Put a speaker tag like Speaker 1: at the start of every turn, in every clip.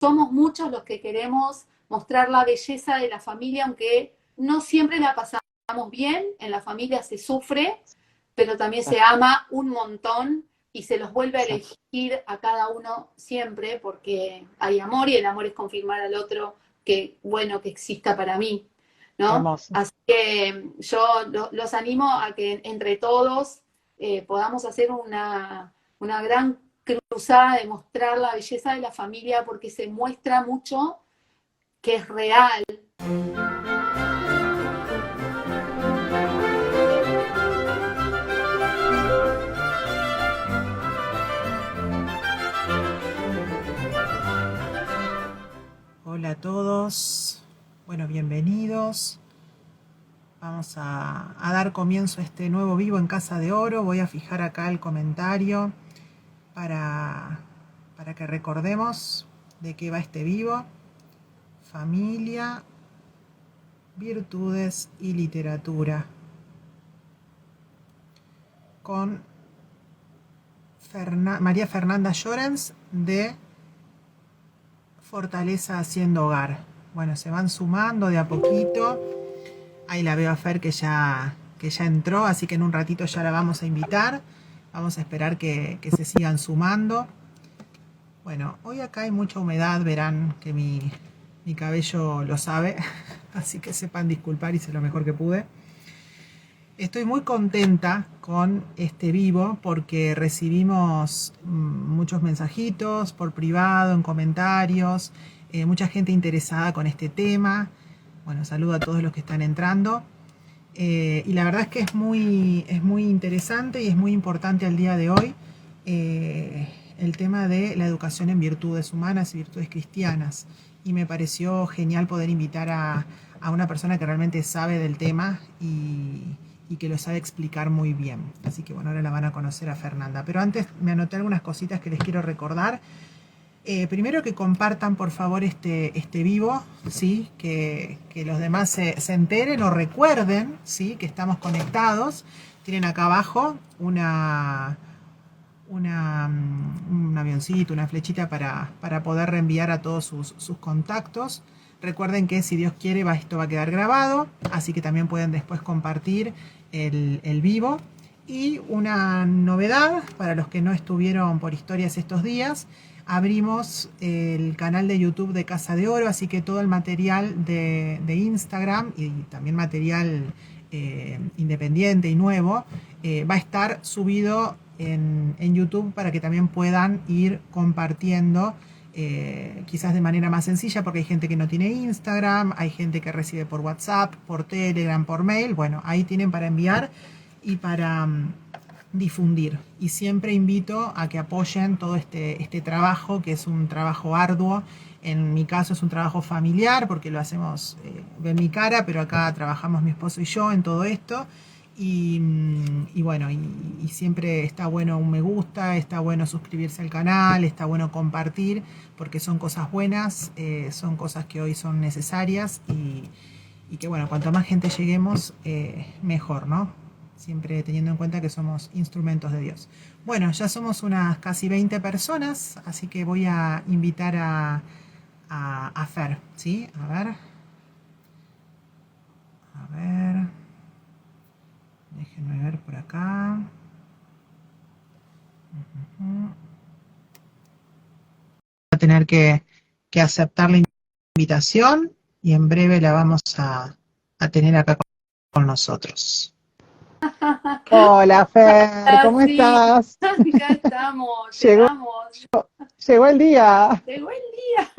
Speaker 1: somos muchos los que queremos mostrar la belleza de la familia, aunque no siempre la pasamos bien, en la familia se sufre, pero también se ama un montón y se los vuelve a
Speaker 2: Exacto.
Speaker 1: elegir a cada uno siempre porque hay amor y el amor es confirmar al otro que bueno que exista para mí, ¿no?
Speaker 2: Hermoso.
Speaker 1: Así que yo los animo a que entre todos podamos hacer una gran cruzada de mostrar la belleza de la familia porque se muestra mucho que es real.
Speaker 2: Hola a todos. Bueno, bienvenidos. Vamos a dar comienzo a este nuevo vivo en Casa de Oro. Voy a fijar acá el comentario para que recordemos de qué va este vivo. Familia, virtudes y literatura. Con María Fernanda Llorens de Fortaleza Haciendo Hogar. Bueno, se van sumando de a poquito. Ahí la veo a Fer que ya entró, así que en un ratito ya la vamos a invitar. Vamos a esperar que se sigan sumando. Bueno, hoy acá hay mucha humedad, verán que mi cabello lo sabe, así que sepan disculpar, hice lo mejor que pude. Estoy muy contenta con este vivo porque recibimos muchos mensajitos por privado, en comentarios, mucha gente interesada con este tema. Bueno, saludo a todos los que están entrando. Y la verdad es que es muy interesante y es muy importante al día de hoy el tema de la educación en virtudes humanas y virtudes cristianas. Y me pareció genial poder invitar a una persona que realmente sabe del tema y que lo sabe explicar muy bien. Así que bueno, ahora la van a conocer a Fernanda. Pero antes me anoté algunas cositas que les quiero recordar. Primero que compartan por favor este vivo, ¿sí? Que los demás se enteren o recuerden, ¿sí? Que estamos conectados. Tienen acá abajo un avioncito, una flechita para poder reenviar a todos sus contactos. Recuerden que si Dios quiere esto va a quedar grabado, así que también pueden después compartir el vivo. Y una novedad para los que no estuvieron por historias estos días, abrimos el canal de YouTube de Casa de Oro, así que todo el material de Instagram y también material independiente y nuevo va a estar subido en YouTube para que también puedan ir compartiendo quizás de manera más sencilla porque hay gente que no tiene Instagram, hay gente que recibe por WhatsApp, por Telegram, por mail. Bueno, ahí tienen para enviar y para difundir. Y siempre invito a que apoyen todo este trabajo, que es un trabajo arduo. En mi caso es un trabajo familiar porque lo hacemos, ven mi cara, pero acá trabajamos mi esposo y yo en todo esto. Y bueno, y siempre está bueno un me gusta, está bueno suscribirse al canal, está bueno compartir, porque son cosas buenas, son cosas que hoy son necesarias y que bueno, cuanto más gente lleguemos, mejor, ¿no? Siempre teniendo en cuenta que somos instrumentos de Dios. Bueno, ya somos unas casi 20 personas, así que voy a invitar a Fer, ¿sí? A ver, déjenme ver por acá. Va a tener que aceptar la invitación y en breve la vamos a tener acá con nosotros. Hola Fer, ¿cómo
Speaker 1: Sí,
Speaker 2: estás?
Speaker 1: acá estamos,
Speaker 2: Llegó,
Speaker 1: llegamos,
Speaker 2: llegó el día.
Speaker 1: llegó el día,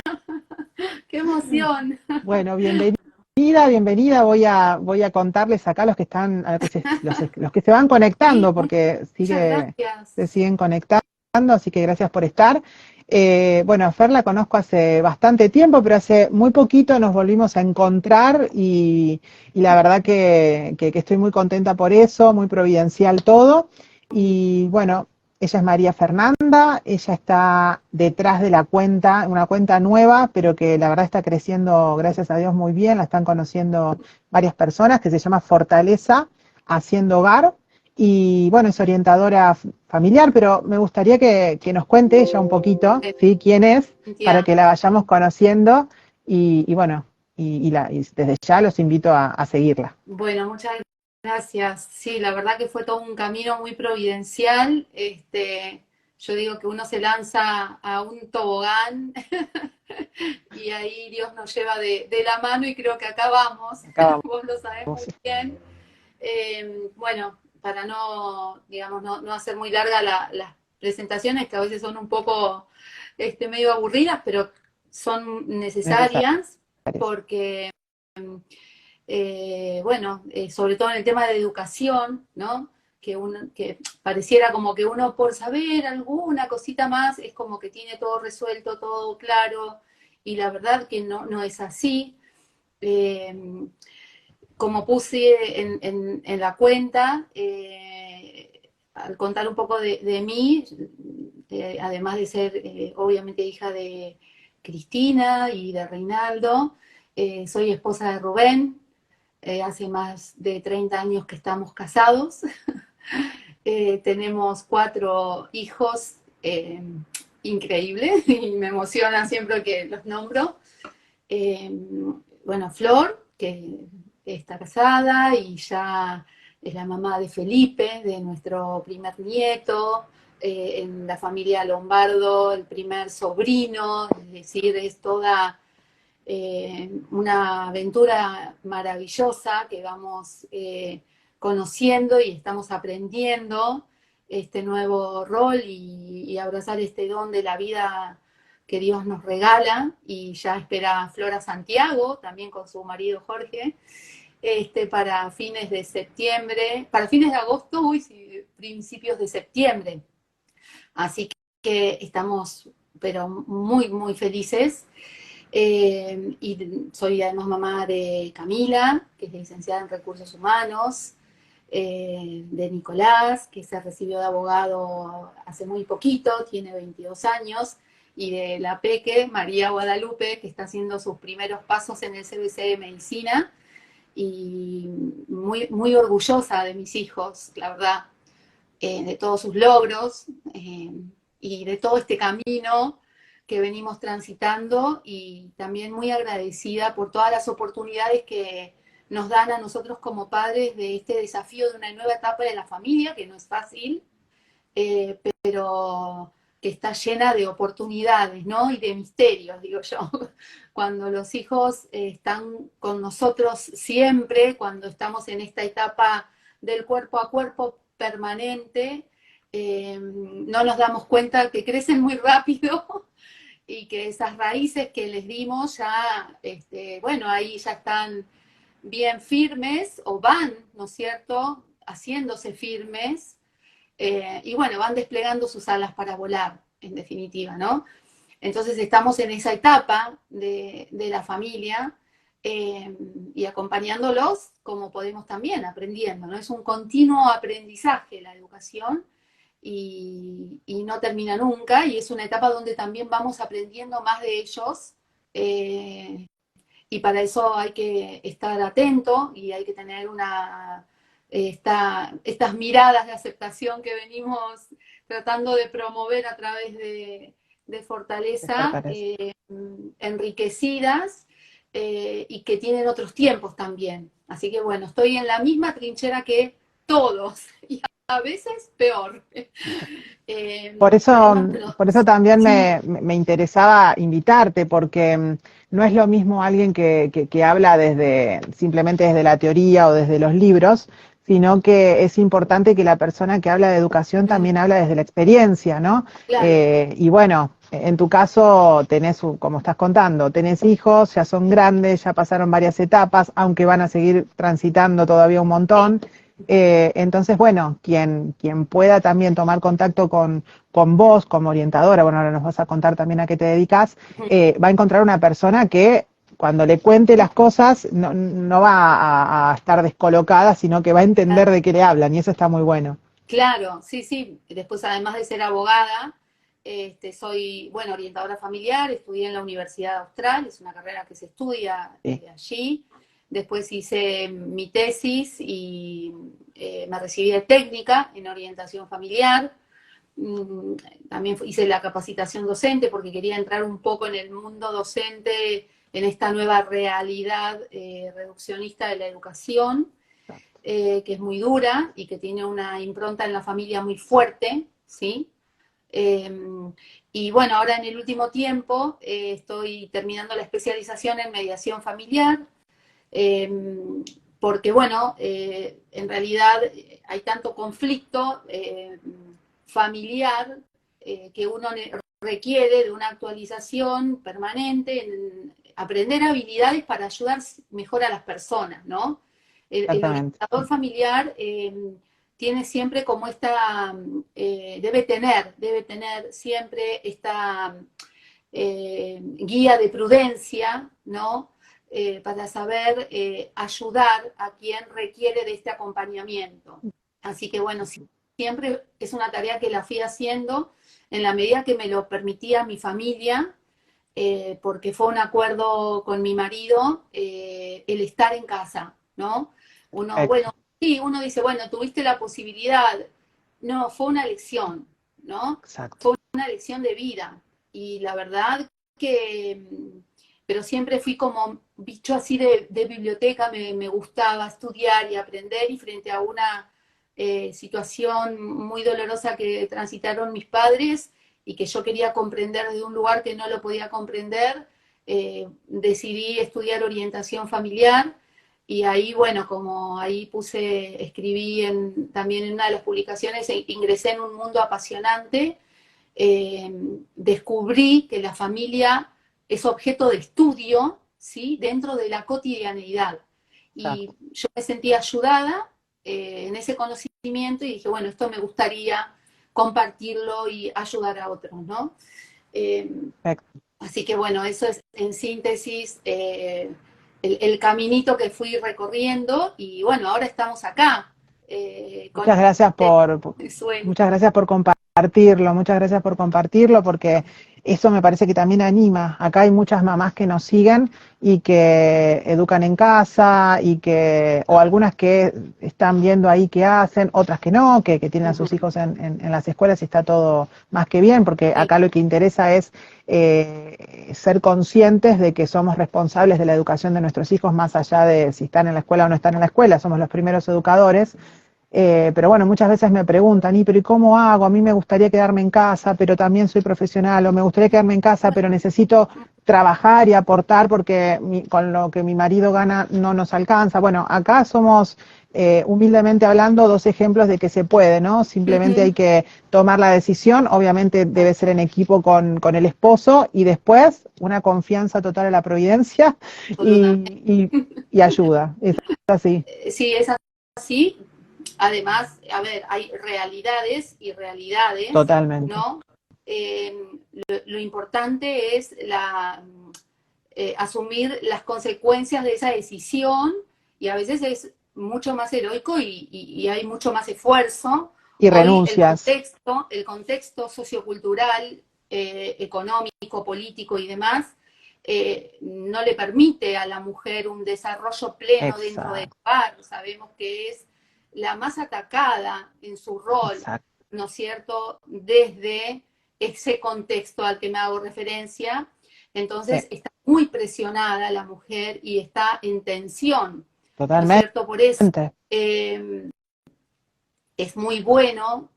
Speaker 1: qué emoción.
Speaker 2: Bueno, bienvenida. Voy a contarles acá los que están, a los que se van
Speaker 1: Sí,
Speaker 2: conectando, porque
Speaker 1: muchas
Speaker 2: se
Speaker 1: gracias.
Speaker 2: siguen conectando, así que gracias por estar. Bueno, a Fer la conozco hace bastante tiempo, pero hace muy poquito nos volvimos a encontrar y la verdad que estoy muy contenta por eso, muy providencial todo. Y bueno, ella es María Fernanda, ella está detrás de la cuenta, una cuenta nueva, pero que la verdad está creciendo, gracias a Dios, muy bien, la están conociendo varias personas, que se llama Fortaleza Haciendo Hogar. y bueno, es orientadora familiar, pero me gustaría que nos cuente ella un poquito, ¿sí? ¿Quién es? Para
Speaker 1: Cintia.
Speaker 2: que la vayamos conociendo y bueno, y desde ya los invito a seguirla.
Speaker 1: Bueno, muchas gracias. Sí, la verdad que fue todo un camino muy providencial. Yo digo que uno se lanza a un tobogán y ahí Dios nos lleva de la mano y creo que acá vamos.
Speaker 2: Acá vamos.
Speaker 1: Vos lo sabés muy
Speaker 2: Sí.
Speaker 1: bien. Bueno, para no, digamos, no hacer muy larga las presentaciones, que a veces son un poco medio aburridas, pero son
Speaker 2: Necesario.
Speaker 1: necesarias porque bueno, sobre todo en el tema de educación, ¿no? Que pareciera como que uno por saber alguna cosita más es como que tiene todo resuelto, todo claro, y la verdad que no es así. Eh, Como puse en la cuenta, al contar un poco de mí, además de ser obviamente hija de Cristina y de Reinaldo, soy esposa de Rubén, hace más de 30 años que estamos casados. Tenemos 4 hijos increíbles y me emociona siempre que los nombro. Eh, bueno, Flor, que está casada y ya es la mamá de Felipe, de nuestro primer nieto. En la familia Lombardo, el primer sobrino, es decir, es toda una aventura maravillosa que vamos conociendo y estamos aprendiendo este nuevo rol y abrazar este don de la vida que Dios nos regala, y ya espera Flora Santiago, también con su marido Jorge, para fines de septiembre, para fines de agosto, uy, sí, principios de septiembre. Así que estamos, pero muy, muy felices. Y soy además mamá de Camila, que es licenciada en Recursos Humanos, de Nicolás, que se recibió de abogado hace muy poquito, tiene 22 años, y de la Peque, María Guadalupe, que está haciendo sus primeros pasos en el CBC de Medicina, y muy, muy orgullosa de mis hijos, la verdad, de todos sus logros y de todo este camino que venimos transitando, y también muy agradecida por todas las oportunidades que nos dan a nosotros como padres de este desafío de una nueva etapa de la familia, que no es fácil, pero que está llena de oportunidades, ¿no? Y de misterios, digo yo. Cuando los hijos están con nosotros siempre, cuando estamos en esta etapa del cuerpo a cuerpo permanente, no nos damos cuenta que crecen muy rápido y que esas raíces que les dimos ya, bueno, ahí ya están bien firmes o van, ¿no es cierto?, haciéndose firmes, y bueno, van desplegando sus alas para volar, en definitiva, ¿no? Entonces estamos en esa etapa de la familia, y acompañándolos como podemos también, aprendiendo, ¿no? Es un continuo aprendizaje la educación, y no termina nunca, y es una etapa donde también vamos aprendiendo más de ellos, eh, y para eso hay que estar atento y hay que tener estas miradas de aceptación que venimos tratando de promover a través de
Speaker 2: De
Speaker 1: Fortaleza,
Speaker 2: Fortaleza.
Speaker 1: enriquecidas, y que tienen otros tiempos también. Así que bueno, estoy en la misma trinchera que todos y a veces peor. Esperemos que
Speaker 2: Por eso
Speaker 1: nos...
Speaker 2: también
Speaker 1: Sí,
Speaker 2: me interesaba invitarte, porque no es lo mismo alguien que habla simplemente desde la teoría o desde los libros, sino que es importante que la persona que habla de educación también habla desde la experiencia, ¿no?
Speaker 1: claro,
Speaker 2: Y bueno, en tu caso tenés, como estás contando, tenés hijos, ya son grandes, ya pasaron varias etapas, aunque van a seguir transitando todavía un
Speaker 1: sí.
Speaker 2: montón. Entonces, bueno, quien pueda también tomar contacto con vos como orientadora, bueno, ahora nos vas a contar también a qué te dedicas, va a encontrar una persona que cuando le cuente las cosas no va a estar descolocada, sino que va a entender de qué le hablan, y eso está muy bueno.
Speaker 1: Claro, sí, sí. Después, además de ser abogada, soy, bueno, orientadora familiar, estudié en la Universidad Austral, es una carrera que se estudia
Speaker 2: Sí.
Speaker 1: allí. Después hice mi tesis y me recibí de técnica en orientación familiar. También hice la capacitación docente porque quería entrar un poco en el mundo docente, en esta nueva realidad reduccionista de la educación, que es muy dura y que tiene una impronta en la familia muy fuerte, ¿sí? Y bueno, ahora en el último tiempo estoy terminando la especialización en mediación familiar, porque bueno, en realidad hay tanto conflicto familiar que uno requiere de una actualización permanente, en aprender habilidades para ayudar mejor a las personas, ¿no? El orientador familiar tiene siempre como esta, debe tener siempre esta guía de prudencia, ¿no? Para saber ayudar a quien requiere de este acompañamiento. Así que bueno, siempre es una tarea que la fui haciendo en la medida que me lo permitía mi familia, porque fue un acuerdo con mi marido el estar en casa, ¿no? Bueno, sí, uno dice, bueno, tuviste la posibilidad. No, fue una elección, ¿no?
Speaker 2: Exacto.
Speaker 1: Fue una elección de vida. Y la verdad que, pero siempre fui como bicho así de biblioteca, me gustaba estudiar y aprender, y frente a una situación muy dolorosa que transitaron mis padres y que yo quería comprender desde un lugar que no lo podía comprender, decidí estudiar orientación familiar. Y ahí, bueno, como ahí escribí también en una de las publicaciones, ingresé en un mundo apasionante, descubrí que la familia es objeto de estudio, ¿sí? Dentro de la cotidianeidad. Y yo me sentí ayudada en ese conocimiento y dije, bueno, esto me gustaría compartirlo y ayudar a otros, ¿no? Así que bueno, eso es en síntesis el caminito que fui recorriendo, y bueno, ahora estamos acá.
Speaker 2: Muchas gracias por compartirlo, porque eso me parece que también anima. Acá hay muchas mamás que nos siguen y que educan en casa o algunas que están viendo ahí qué hacen, otras que no, que tienen a sus hijos en las escuelas y está todo más que bien, porque acá lo que interesa es ser conscientes de que somos responsables de la educación de nuestros hijos, más allá de si están en la escuela o no están en la escuela, somos los primeros educadores. Pero bueno, muchas veces me preguntan, pero ¿y cómo hago? A mí me gustaría quedarme en casa, pero también soy profesional, o me gustaría quedarme en casa, pero necesito trabajar y aportar porque con lo que mi marido gana no nos alcanza. Bueno, acá somos, humildemente hablando, dos ejemplos de que se puede, ¿no? Simplemente hay que tomar la decisión, obviamente debe ser en equipo con el esposo, y después una confianza total en la providencia y ayuda. Es así.
Speaker 1: Sí, es así. Además, a ver, hay realidades y realidades,
Speaker 2: Totalmente.
Speaker 1: ¿no? Lo importante es asumir las consecuencias de esa decisión, y a veces es mucho más heroico y hay mucho más esfuerzo.
Speaker 2: Y
Speaker 1: Hoy
Speaker 2: renuncias.
Speaker 1: el contexto sociocultural, económico, político y demás, no le permite a la mujer un desarrollo pleno dentro del hogar. Sabemos que es la más atacada en su rol, ¿no es cierto?, desde ese contexto al que me hago referencia. Entonces está muy presionada la mujer y está en tensión.
Speaker 2: Totalmente.
Speaker 1: ¿No es cierto? Por eso es muy bueno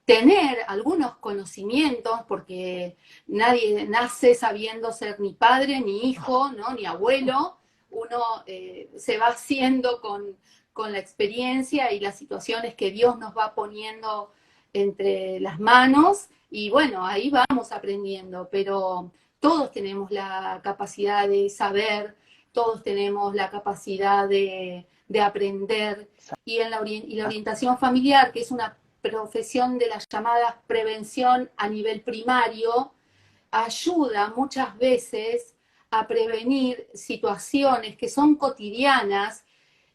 Speaker 1: tener algunos conocimientos, porque nadie nace sabiendo ser ni padre, ni hijo, ¿no? Ni abuelo. Uno se va haciendo con la experiencia y las situaciones que Dios nos va poniendo entre las manos, y bueno, ahí vamos aprendiendo, pero todos tenemos la capacidad de saber, todos tenemos la capacidad de aprender, y la orientación familiar, que es una profesión de las llamadas prevención a nivel primario, ayuda muchas veces a prevenir situaciones que son cotidianas,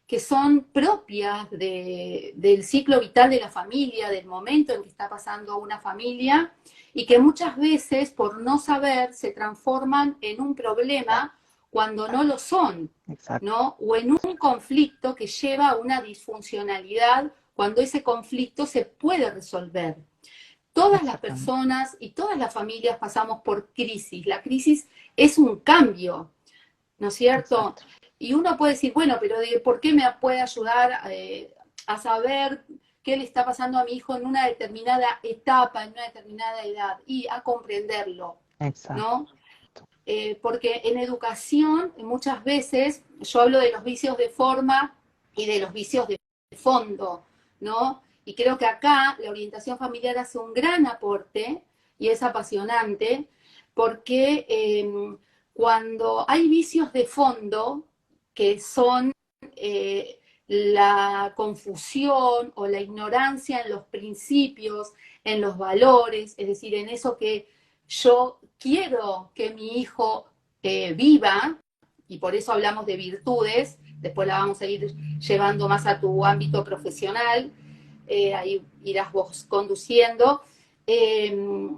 Speaker 1: que son propias del ciclo vital de la familia, del momento en que está pasando una familia, y que muchas veces, por no saber, se transforman en un problema cuando no lo son,
Speaker 3: Exacto.
Speaker 1: ¿no? O en un conflicto que lleva a una disfuncionalidad cuando ese conflicto se puede resolver. Todas las
Speaker 3: Exactamente.
Speaker 1: personas y todas las familias pasamos por crisis. La crisis es un cambio, ¿no es cierto?
Speaker 3: Exacto.
Speaker 1: Y uno puede decir, bueno, pero ¿por qué me puede ayudar a saber qué le está pasando a mi hijo en una determinada etapa, en una determinada edad? Y a comprenderlo,
Speaker 3: Exacto.
Speaker 1: ¿no? Porque en educación muchas veces yo hablo de los vicios de forma y de los vicios de fondo, ¿no? Y creo que acá la orientación familiar hace un gran aporte y es apasionante porque cuando hay vicios de fondo que son la confusión o la ignorancia en los principios, en los valores, es decir, en eso que yo quiero que mi hijo viva, y por eso hablamos de virtudes, después la vamos a ir llevando más a tu ámbito profesional, ahí irás vos conduciendo. Eh,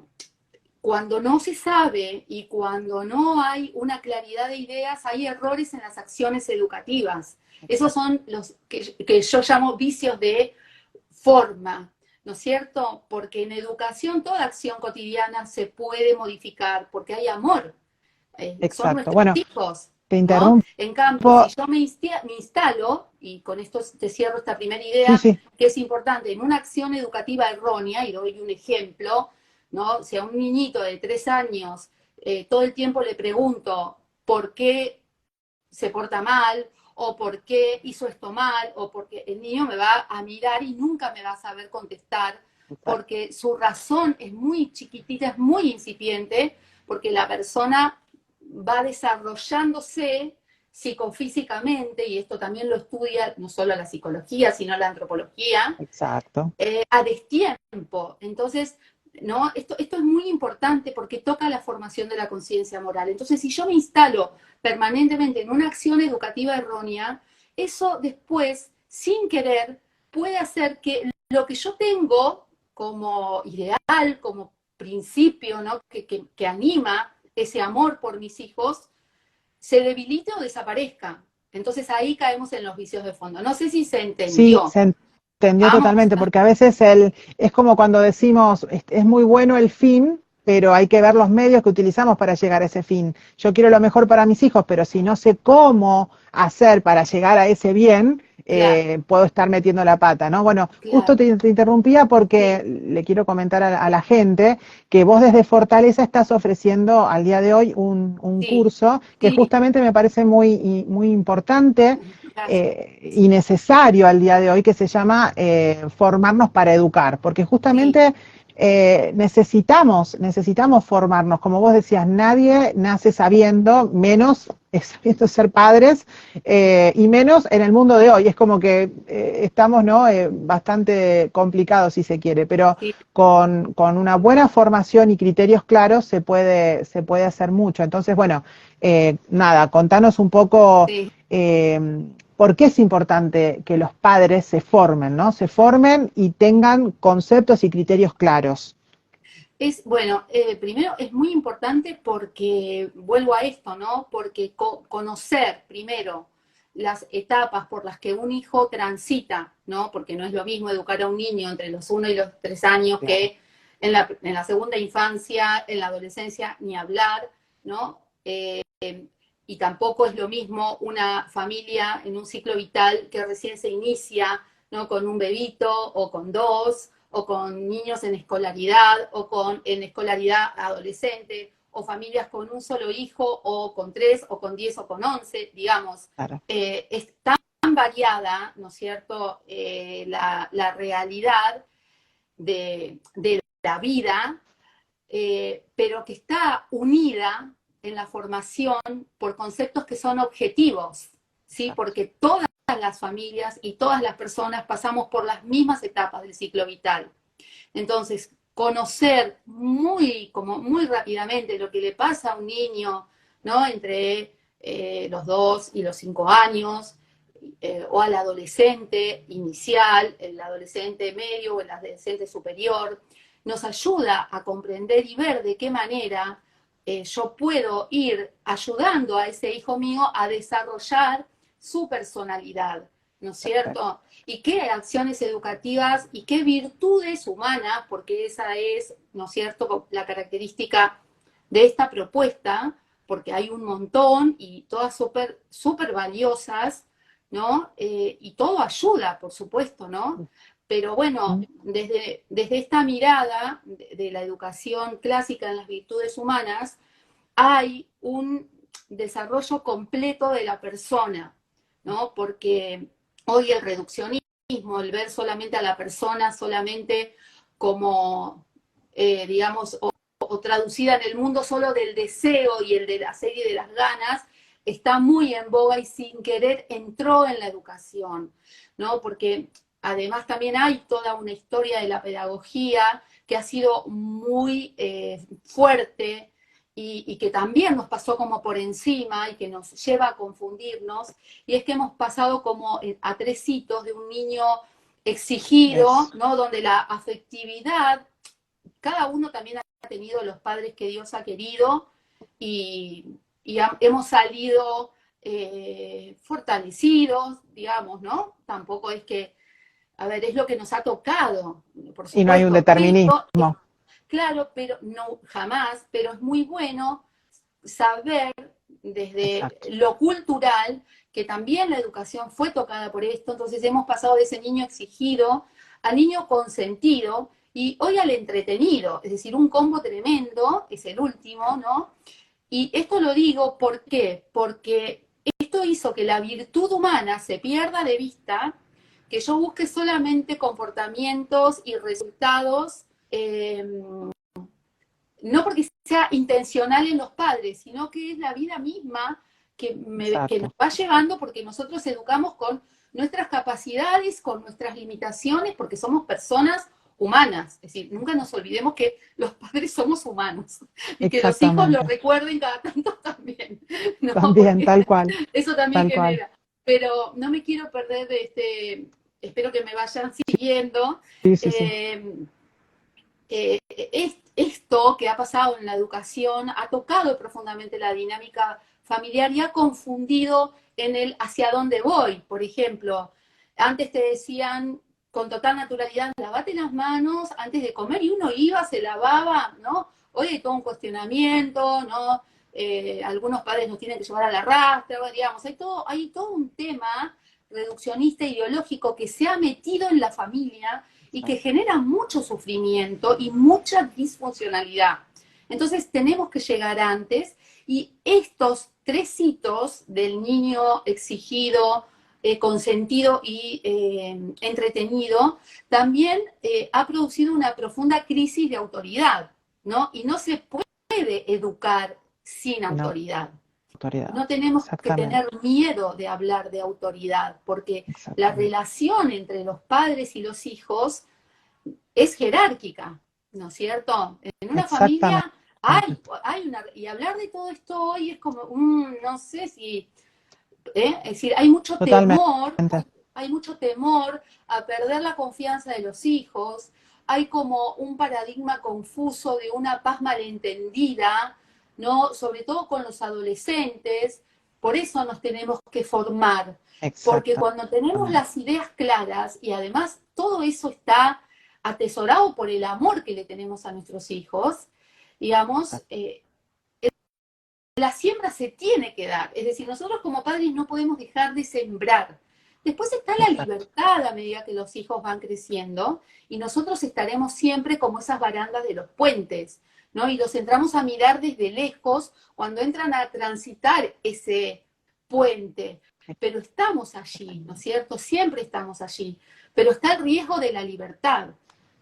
Speaker 1: Cuando no se sabe y cuando no hay una claridad de ideas, hay errores en las acciones educativas. Esos son los que yo llamo vicios de forma, ¿no es cierto? Porque en educación toda acción cotidiana se puede modificar porque hay amor, son
Speaker 3: Exacto.
Speaker 1: nuestros
Speaker 3: Bueno,
Speaker 1: hijos,
Speaker 3: te
Speaker 1: ¿no?
Speaker 3: interrumpo.
Speaker 1: En cambio, si yo me instalo, y con esto te cierro esta primera
Speaker 3: Sí,
Speaker 1: idea,
Speaker 3: sí.
Speaker 1: que es importante, en una acción educativa errónea, y doy un ejemplo, ¿no? Si a un niñito de 3 años todo el tiempo le pregunto por qué se porta mal, o por qué hizo esto mal, o porque el niño me va a mirar y nunca me va a saber contestar,
Speaker 3: Exacto.
Speaker 1: porque su razón es muy chiquitita, es muy incipiente, porque la persona va desarrollándose psicofísicamente, y esto también lo estudia no solo la psicología, sino la antropología,
Speaker 3: Exacto.
Speaker 1: a destiempo. Entonces, ¿no? Esto es muy importante porque toca la formación de la conciencia moral. Entonces, si yo me instalo permanentemente en una acción educativa errónea, eso después, sin querer, puede hacer que lo que yo tengo como ideal, como principio, ¿no? que anima ese amor por mis hijos, se debilite o desaparezca. Entonces ahí caemos en los vicios de fondo. No sé si se
Speaker 3: Sí,
Speaker 1: entendió.
Speaker 3: se entendió
Speaker 1: Vamos.
Speaker 3: totalmente, porque a veces es como cuando decimos, es muy bueno el fin, pero hay que ver los medios que utilizamos para llegar a ese fin. Yo quiero lo mejor para mis hijos, pero si no sé cómo hacer para llegar a ese bien,
Speaker 1: Claro,
Speaker 3: puedo estar metiendo la pata, ¿no? Bueno, justo
Speaker 1: claro.
Speaker 3: te interrumpía porque
Speaker 1: Sí,
Speaker 3: le quiero comentar a la gente que vos desde Fortaleza estás ofreciendo al día de hoy un
Speaker 1: sí,
Speaker 3: curso que
Speaker 1: sí.
Speaker 3: justamente me parece muy importante
Speaker 1: Gracias.
Speaker 3: y necesario al día de hoy, que se llama formarnos para educar, porque
Speaker 1: Sí,
Speaker 3: justamente necesitamos formarnos. Como vos decías, nadie nace sabiendo, menos sabiendo ser padres, y menos en el mundo de hoy. Es como que estamos, ¿no? Bastante complicados, si se quiere, pero
Speaker 1: sí,
Speaker 3: con una buena formación y criterios claros se puede hacer mucho. Entonces, bueno, nada, contanos un poco
Speaker 1: sí.
Speaker 3: por qué es importante que los padres se formen, ¿no? Se formen y tengan conceptos y criterios claros.
Speaker 1: Bueno, primero es muy importante porque, vuelvo a esto, ¿no? Porque conocer primero las etapas por las que un hijo transita, ¿no? Porque no es lo mismo educar a un niño entre los 1 y los 3 años
Speaker 3: Claro.
Speaker 1: que en la segunda infancia, en la adolescencia, ni hablar, ¿no? Y tampoco es lo mismo una familia en un ciclo vital que recién se inicia, ¿no? Con un bebito o con dos, o con niños en escolaridad, o en escolaridad adolescente, o familias con un solo hijo, o con 3, o con 10, o con 11, digamos.
Speaker 3: Claro.
Speaker 1: Es tan variada, ¿no es cierto?, la realidad de la vida, pero que está unida en la formación por conceptos que son objetivos, ¿sí?
Speaker 3: Exacto.
Speaker 1: Porque todas las familias y todas las personas pasamos por las mismas etapas del ciclo vital. Entonces, conocer como muy rápidamente lo que le pasa a un niño, ¿no? Entre los 2 y los 5 años, o al adolescente inicial, el adolescente medio o el adolescente superior, nos ayuda a comprender y ver de qué manera yo puedo ir ayudando a ese hijo mío a desarrollar su personalidad, ¿no es cierto? Y qué acciones educativas y qué virtudes humanas, porque esa es, ¿no es cierto?, la característica de esta propuesta, porque hay un montón y todas súper súper valiosas, ¿no? Y todo ayuda, por supuesto, ¿no? Pero bueno, desde esta mirada de la educación clásica en las virtudes humanas, hay un desarrollo completo de la persona, ¿no? Porque hoy el reduccionismo, el ver solamente a la persona, solamente como, digamos, o traducida en el mundo solo del deseo y el de hacer y de las ganas, está muy en boga y sin querer entró en la educación, ¿no? Porque además también hay toda una historia de la pedagogía que ha sido muy fuerte y que también nos pasó como por encima y que nos lleva a confundirnos, y es que hemos pasado como a tres hitos de un niño exigido, ¿no? Donde la afectividad, cada uno también ha tenido los padres que Dios ha querido y hemos salido fortalecidos, digamos, ¿no? Tampoco es que, a ver, es lo que nos ha tocado, por
Speaker 3: Y no hay un
Speaker 1: supuesto,
Speaker 3: determinismo.
Speaker 1: pero, claro, pero no, jamás, pero es muy bueno saber desde
Speaker 3: Exacto.
Speaker 1: lo cultural que también la educación fue tocada por esto, entonces hemos pasado de ese niño exigido al niño consentido y hoy al entretenido, es decir, un combo tremendo, es el último, ¿no? Y esto lo digo, ¿por qué? Porque esto hizo que la virtud humana se pierda de vista, que yo busque solamente comportamientos y resultados, no porque sea intencional en los padres, sino que es la vida misma que nos va llevando, porque nosotros educamos con nuestras capacidades, con nuestras limitaciones, porque somos personas humanas. Es decir, nunca nos olvidemos que los padres somos humanos y que los hijos lo recuerden cada tanto también, ¿no?
Speaker 3: También,
Speaker 1: porque
Speaker 3: tal cual.
Speaker 1: eso también
Speaker 3: Tal
Speaker 1: genera.
Speaker 3: cual.
Speaker 1: Pero no me quiero perder de este, espero que me vayan siguiendo.
Speaker 3: Sí, sí, sí.
Speaker 1: Esto que ha pasado en la educación ha tocado profundamente la dinámica familiar y ha confundido en el hacia dónde voy. Por ejemplo, antes te decían con total naturalidad, lavate las manos antes de comer, y uno iba, se lavaba, ¿no? Hoy hay todo un cuestionamiento, ¿no? Algunos padres nos tienen que llevar a la rastra, digamos, hay todo un tema reduccionista ideológico que se ha metido en la familia y que genera mucho sufrimiento y mucha disfuncionalidad. Entonces tenemos que llegar antes, y estos tres hitos del niño exigido, consentido y entretenido, también ha producido una profunda crisis de autoridad, ¿no? Y no se puede educar sin autoridad. No tenemos que tener miedo de hablar de autoridad, porque la relación entre los padres y los hijos es jerárquica, ¿no es cierto? En una familia hay una... Y hablar de todo esto hoy es como, no sé si... Es decir, hay mucho temor a perder la confianza de los hijos, hay como un paradigma confuso de una paz malentendida, ¿no? Sobre todo con los adolescentes. Por eso nos tenemos que formar, porque cuando tenemos las ideas claras y además todo eso está atesorado por el amor que le tenemos a nuestros hijos, digamos, la siembra se tiene que dar. Es decir, nosotros como padres no podemos dejar de sembrar. Después está la libertad a medida que los hijos van creciendo, y nosotros estaremos siempre como esas barandas de los puentes, ¿no? Y los entramos a mirar desde lejos cuando entran a transitar ese puente. Pero estamos allí, ¿no es cierto? Siempre estamos allí. Pero está el riesgo de la libertad,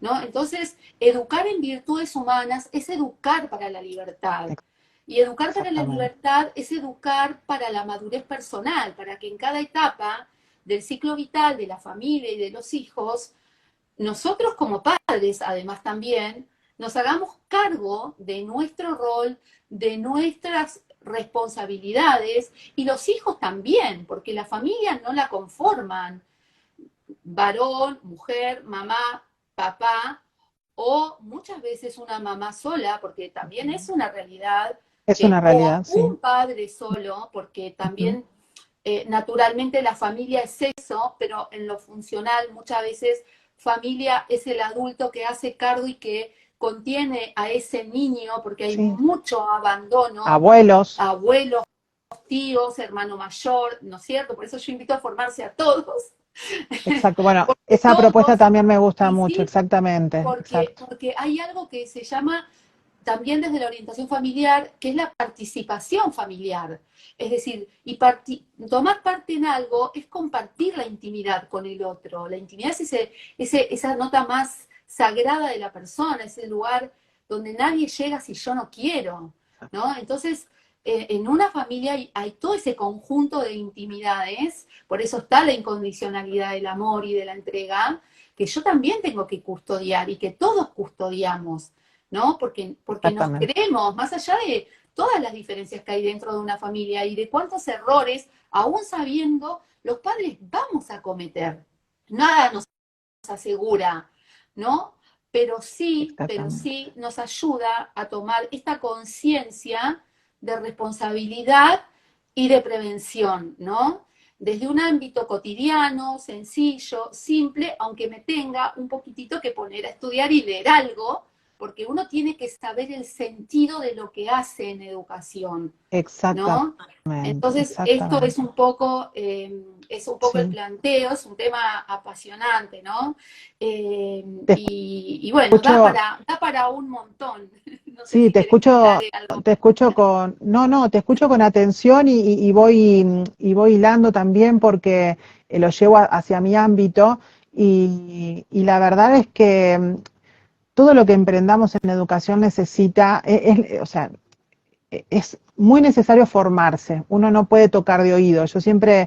Speaker 1: ¿no? Entonces, educar en virtudes humanas es educar para la libertad. Y educar para la libertad es educar para la madurez personal, para que en cada etapa del ciclo vital de la familia y de los hijos, nosotros como padres, además también, nos hagamos cargo de nuestro rol, de nuestras responsabilidades, y los hijos también, porque la familia no la conforman varón, mujer, mamá, papá, o muchas veces una mamá sola, porque también es una realidad
Speaker 3: Es una
Speaker 1: o
Speaker 3: realidad, sí.
Speaker 1: un padre solo, porque también naturalmente la familia es eso, pero en lo funcional muchas veces familia es el adulto que hace cargo y que contiene a ese niño, porque hay
Speaker 3: Sí.
Speaker 1: mucho abandono,
Speaker 3: Abuelos.
Speaker 1: abuelos, tíos, hermano mayor, ¿no es cierto? Por eso yo invito a formarse a todos,
Speaker 3: Exacto. Bueno,
Speaker 1: porque
Speaker 3: esa propuesta
Speaker 1: todos,
Speaker 3: también me gusta
Speaker 1: y
Speaker 3: mucho,
Speaker 1: sí,
Speaker 3: exactamente. Exacto.
Speaker 1: porque hay algo que se llama también desde la orientación familiar, que es la participación familiar. Es decir, tomar parte en algo es compartir la intimidad con el otro. La intimidad es esa nota más sagrada de la persona, ese lugar donde nadie llega si yo no quiero, ¿no? Entonces, en una familia hay todo ese conjunto de intimidades, por eso está la incondicionalidad del amor y de la entrega, que yo también tengo que custodiar y que todos custodiamos. ¿No? Porque nos
Speaker 3: Exactamente.
Speaker 1: queremos, más allá de todas las diferencias que hay dentro de una familia y de cuántos errores, aún sabiendo, los padres vamos a cometer. Nada nos asegura, ¿no? Pero
Speaker 3: Exactamente.
Speaker 1: sí nos ayuda a tomar esta conciencia de responsabilidad y de prevención, ¿no? Desde un ámbito cotidiano, sencillo, simple, aunque me tenga un poquitito que poner a estudiar y leer algo, porque uno tiene que saber el sentido de lo que hace en educación, ¿no?
Speaker 3: Exactamente.
Speaker 1: Entonces, esto
Speaker 3: Exactamente.
Speaker 1: es un poco el
Speaker 3: Sí.
Speaker 1: planteo, es un tema apasionante, ¿no?
Speaker 3: Te
Speaker 1: Y bueno,
Speaker 3: escucho.
Speaker 1: da para un montón. No sé
Speaker 3: Sí,
Speaker 1: si querés que indague algo.
Speaker 3: te escucho con, no, no, te escucho con atención y voy hilando también porque lo llevo hacia mi ámbito y la verdad es que todo lo que emprendamos en educación necesita, o sea, es muy necesario formarse, uno no puede tocar de oído. Yo siempre,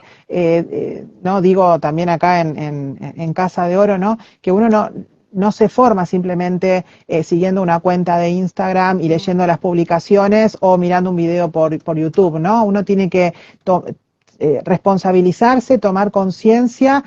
Speaker 3: no digo también acá en Casa de Oro, ¿no? Que uno no se forma simplemente siguiendo una cuenta de Instagram y leyendo las publicaciones o mirando un video por YouTube, ¿no? Uno tiene que responsabilizarse, tomar conciencia,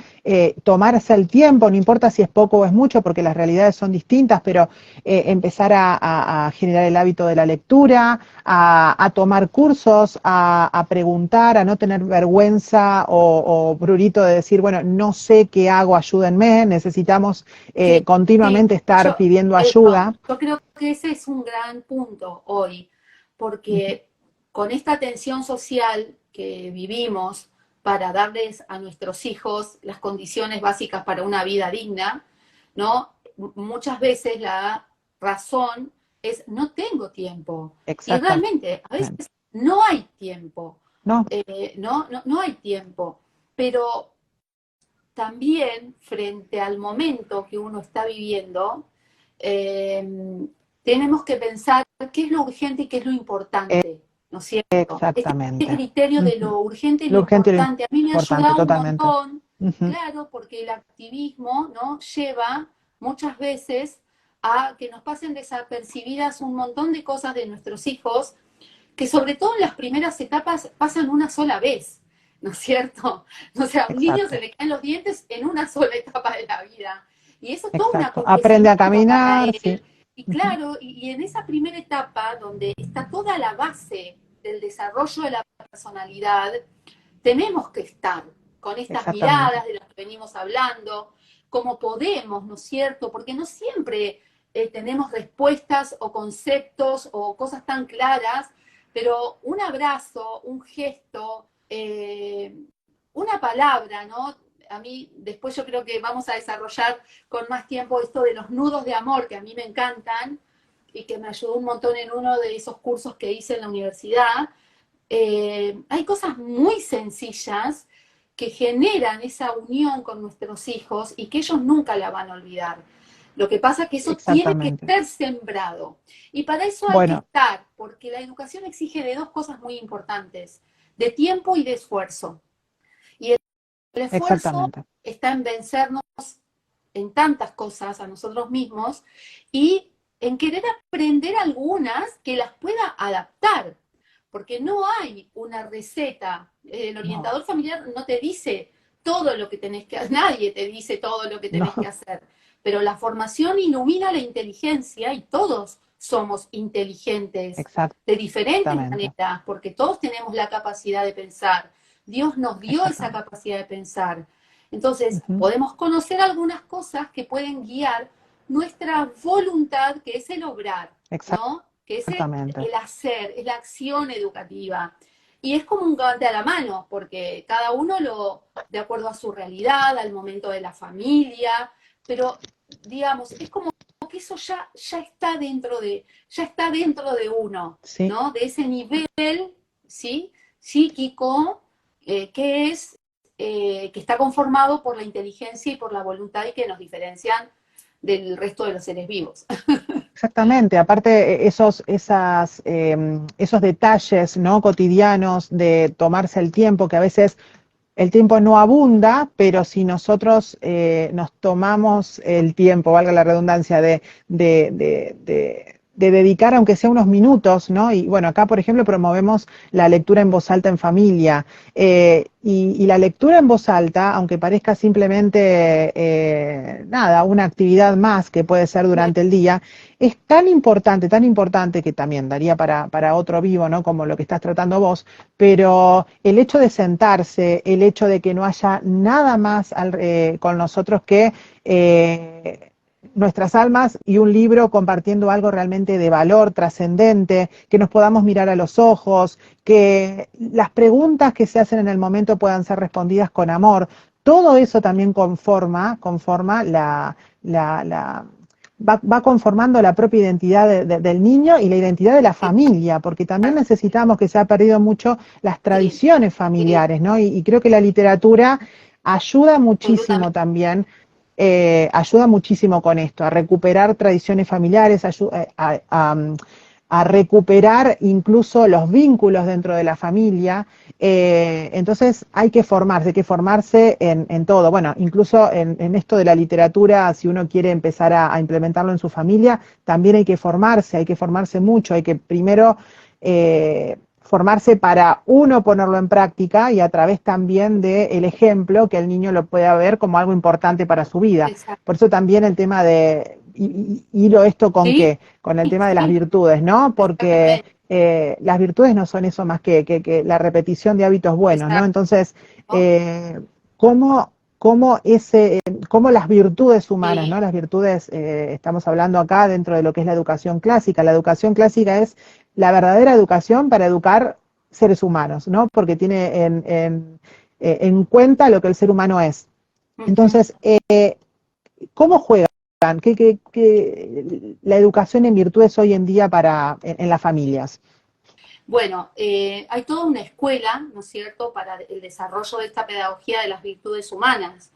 Speaker 3: tomarse el tiempo, no importa si es poco o es mucho, porque las realidades son distintas, pero empezar a generar el hábito de la lectura, a tomar cursos, a preguntar, a no tener vergüenza o prurito de decir, bueno, no sé qué hago, ayúdenme, necesitamos
Speaker 1: Sí, sí,
Speaker 3: continuamente estar pidiendo ayuda.
Speaker 1: yo creo que ese es un gran punto hoy, porque con esta tensión social que vivimos para darles a nuestros hijos las condiciones básicas para una vida digna, ¿no? Muchas veces la razón es no tengo tiempo. Y
Speaker 3: Exactamente.
Speaker 1: realmente a veces no hay tiempo,
Speaker 3: No,
Speaker 1: no hay tiempo, pero también frente al momento que uno está viviendo, eh, tenemos que pensar qué es lo urgente y qué es lo importante, ¿no es cierto? Este
Speaker 3: exactamente.
Speaker 1: criterio de lo urgente y lo
Speaker 3: Lo urgente y lo
Speaker 1: importante a mí me ha
Speaker 3: importante,
Speaker 1: ayudado un
Speaker 3: totalmente.
Speaker 1: montón,
Speaker 3: Ujú.
Speaker 1: claro, porque el activismo, ¿no? Lleva muchas veces a que nos pasen desapercibidas un montón de cosas de nuestros hijos que sobre todo en las primeras etapas pasan una sola vez, ¿no es cierto? O sea, a un niño se
Speaker 3: Exacto,
Speaker 1: le caen los dientes en una sola etapa de la vida. Y eso es todo un
Speaker 3: exacto. Aprende a
Speaker 1: acontecimiento para
Speaker 3: caminar, sí.
Speaker 1: él. Y
Speaker 3: Ujú.
Speaker 1: claro, y en esa primera etapa, donde está toda la base del desarrollo de la personalidad, tenemos que estar con estas
Speaker 3: Exactamente,
Speaker 1: miradas de las que venimos hablando, como podemos, ¿no es cierto? Porque no siempre tenemos respuestas o conceptos o cosas tan claras, pero un abrazo, un gesto, una palabra, ¿no? A mí, después yo creo que vamos a desarrollar con más tiempo esto de los nudos de amor, que a mí me encantan y que me ayudó un montón en uno de esos cursos que hice en la universidad. Hay cosas muy sencillas que generan esa unión con nuestros hijos y que ellos nunca la van a olvidar. Lo que pasa es que eso tiene que
Speaker 3: exactamente.
Speaker 1: ser sembrado. Y para eso hay que
Speaker 3: Bueno,
Speaker 1: estar, porque la educación exige de dos cosas muy importantes, de tiempo y de esfuerzo. Y el esfuerzo
Speaker 3: exactamente.
Speaker 1: está en vencernos en tantas cosas a nosotros mismos y en querer aprender algunas que las pueda adaptar, porque no hay una receta. El
Speaker 3: No,
Speaker 1: orientador familiar no te dice todo lo que tenés que hacer, nadie te dice todo lo que tenés que
Speaker 3: no,
Speaker 1: hacer, pero la formación ilumina la inteligencia y todos somos inteligentes de diferentes maneras, porque todos tenemos la capacidad de pensar. Dios nos dio esa capacidad de pensar. Entonces, podemos conocer algunas cosas que pueden guiar nuestra voluntad, que es el obrar, ¿no? Que es el hacer, es la acción educativa. Y es como un guante a la mano, porque cada uno de acuerdo a su realidad, al momento de la familia, pero digamos, es como que eso ya está dentro de uno, ¿no? De ese nivel, ¿sí? Psíquico, que está conformado por la inteligencia y por la voluntad y que nos diferencian del resto de los seres vivos.
Speaker 3: Exactamente, aparte esos detalles, ¿no?, cotidianos de tomarse el tiempo, que a veces el tiempo no abunda, pero si nosotros nos tomamos el tiempo, valga la redundancia, de dedicar aunque sea unos minutos, ¿no? Y bueno, acá por ejemplo promovemos la lectura en voz alta en familia, y la lectura en voz alta, aunque parezca simplemente nada, una actividad más que puede ser durante el día, es tan importante que también daría para otro vivo, ¿no? Como lo que estás tratando vos, pero el hecho de sentarse, el hecho de que no haya nada más con nosotros que nuestras almas y un libro compartiendo algo realmente de valor, trascendente, que nos podamos mirar a los ojos, que las preguntas que se hacen en el momento puedan ser respondidas con amor. Todo eso también conforma va conformando la propia identidad del niño y la identidad de la familia, porque también necesitamos, que se ha perdido mucho, las tradiciones familiares, ¿no? Y creo que la literatura ayuda muchísimo también, ayuda muchísimo con esto, a recuperar tradiciones familiares, a recuperar incluso los vínculos dentro de la familia. Entonces hay que formarse en todo. Bueno, incluso en esto de la literatura, si uno quiere empezar a implementarlo en su familia, también hay que formarse mucho, hay que primero formarse para uno ponerlo en práctica y a través también del ejemplo que el niño lo pueda ver como algo importante para su vida.
Speaker 1: Exacto.
Speaker 3: Por eso también el tema de, hilo esto con qué, con el tema de las virtudes, ¿no? Porque las virtudes no son eso más que la repetición de hábitos buenos, ¿no? Entonces, ¿cómo las virtudes humanas, ¿no? Las virtudes, estamos hablando acá dentro de lo que es la educación clásica. La educación clásica es la verdadera educación para educar seres humanos, ¿no? Porque tiene en cuenta lo que el ser humano es. Entonces, ¿cómo juegan la educación en virtudes hoy en día en las familias?
Speaker 1: Bueno, hay toda una escuela, ¿no es cierto?, para el desarrollo de esta pedagogía de las virtudes humanas.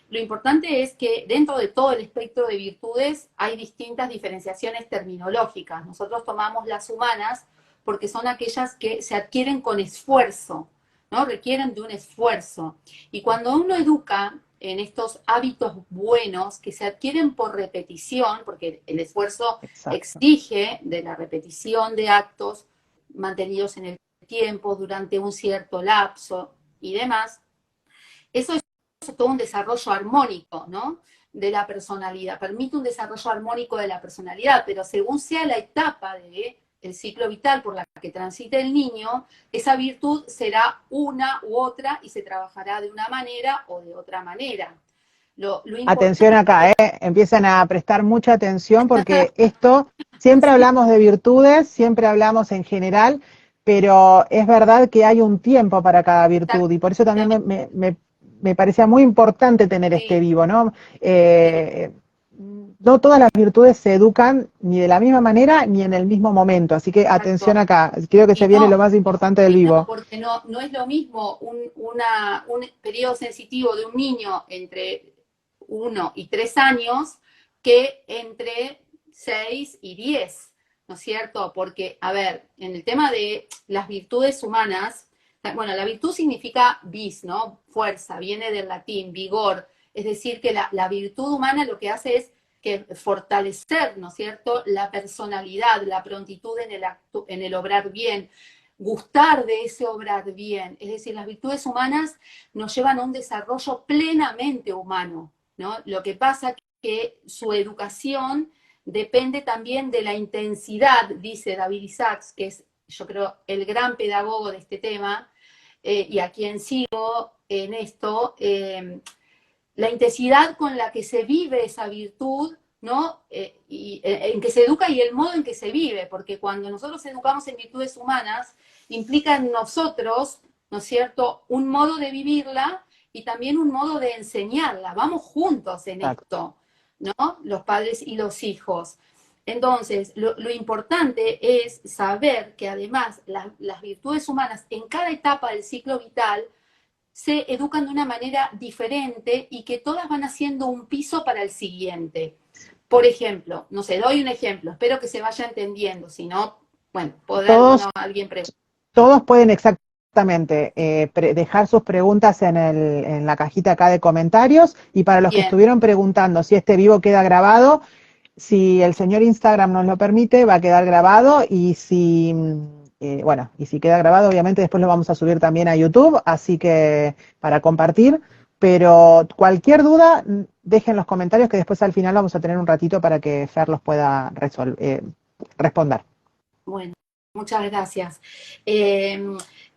Speaker 1: Lo importante es que dentro de todo el espectro de virtudes hay distintas diferenciaciones terminológicas. Nosotros tomamos las humanas porque son aquellas que se adquieren con esfuerzo, ¿no? Requieren de un esfuerzo. Y cuando uno educa en estos hábitos buenos que se adquieren por repetición, porque el esfuerzo exige de la repetición de actos mantenidos en el tiempo durante un cierto lapso y demás, eso es todo un desarrollo armónico, ¿no?, de la personalidad, permite un desarrollo armónico de la personalidad, pero según sea la etapa del ciclo vital por la que transite el niño, esa virtud será una u otra y se trabajará de una manera o de otra manera.
Speaker 3: Atención acá, empiezan a prestar mucha atención porque esto, siempre hablamos de virtudes, siempre hablamos en general, pero es verdad que hay un tiempo para cada virtud y por eso también me parecía muy importante tener este vivo, ¿no? No todas las virtudes se educan ni de la misma manera ni en el mismo momento, así que atención acá, creo que se viene lo más importante del vivo.
Speaker 1: Porque no es lo mismo un periodo sensitivo de un niño entre 1 y 3 años que entre 6 y 10, ¿no es cierto? Porque, a ver, en el tema de las virtudes humanas, bueno, la virtud significa vis, ¿no? Fuerza, viene del latín, vigor, es decir, que la virtud humana lo que hace es que fortalecer, ¿no es cierto?, la personalidad, la prontitud en el obrar bien, gustar de ese obrar bien, es decir, las virtudes humanas nos llevan a un desarrollo plenamente humano, ¿no? Lo que pasa es que su educación depende también de la intensidad, dice David Isaacs, que es, yo creo, el gran pedagogo de este tema, y a quien sigo en esto, la intensidad con la que se vive esa virtud, ¿no? En que se educa y el modo en que se vive, porque cuando nosotros educamos en virtudes humanas, implica en nosotros, ¿no es cierto?, un modo de vivirla y también un modo de enseñarla. Vamos juntos en esto, ¿no? Los padres y los hijos. Entonces, lo importante es saber que además las virtudes humanas en cada etapa del ciclo vital se educan de una manera diferente y que todas van haciendo un piso para el siguiente. Por ejemplo, no sé, doy un ejemplo, espero que se vaya entendiendo, si no, bueno, alguien preguntar.
Speaker 3: Todos pueden exactamente dejar sus preguntas en la cajita acá de comentarios, y para los que estuvieron preguntando si este vivo queda grabado, si el señor Instagram nos lo permite, va a quedar grabado, y si queda grabado, obviamente después lo vamos a subir también a YouTube, así que para compartir. Pero cualquier duda, dejen los comentarios, que después al final vamos a tener un ratito para que Fer los pueda responder.
Speaker 1: Bueno, muchas gracias.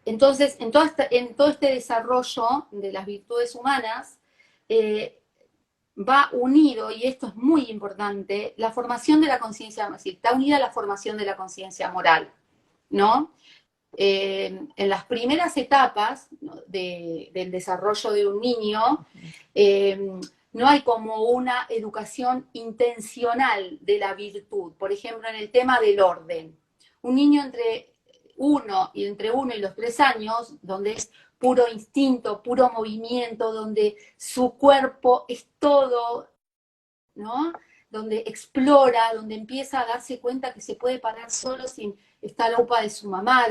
Speaker 1: Entonces, en todo este desarrollo de las virtudes humanas, va unido, y esto es muy importante, la formación de la conciencia, es decir, está unida a la formación de la conciencia moral, ¿no? En las primeras etapas, ¿no?, del desarrollo de un niño, no hay como una educación intencional de la virtud. Por ejemplo, en el tema del orden. Un niño entre uno y los 3 años, donde es puro instinto, puro movimiento, donde su cuerpo es todo, ¿no?, donde explora, donde empieza a darse cuenta que se puede parar solo sin estar a la upa de su mamá,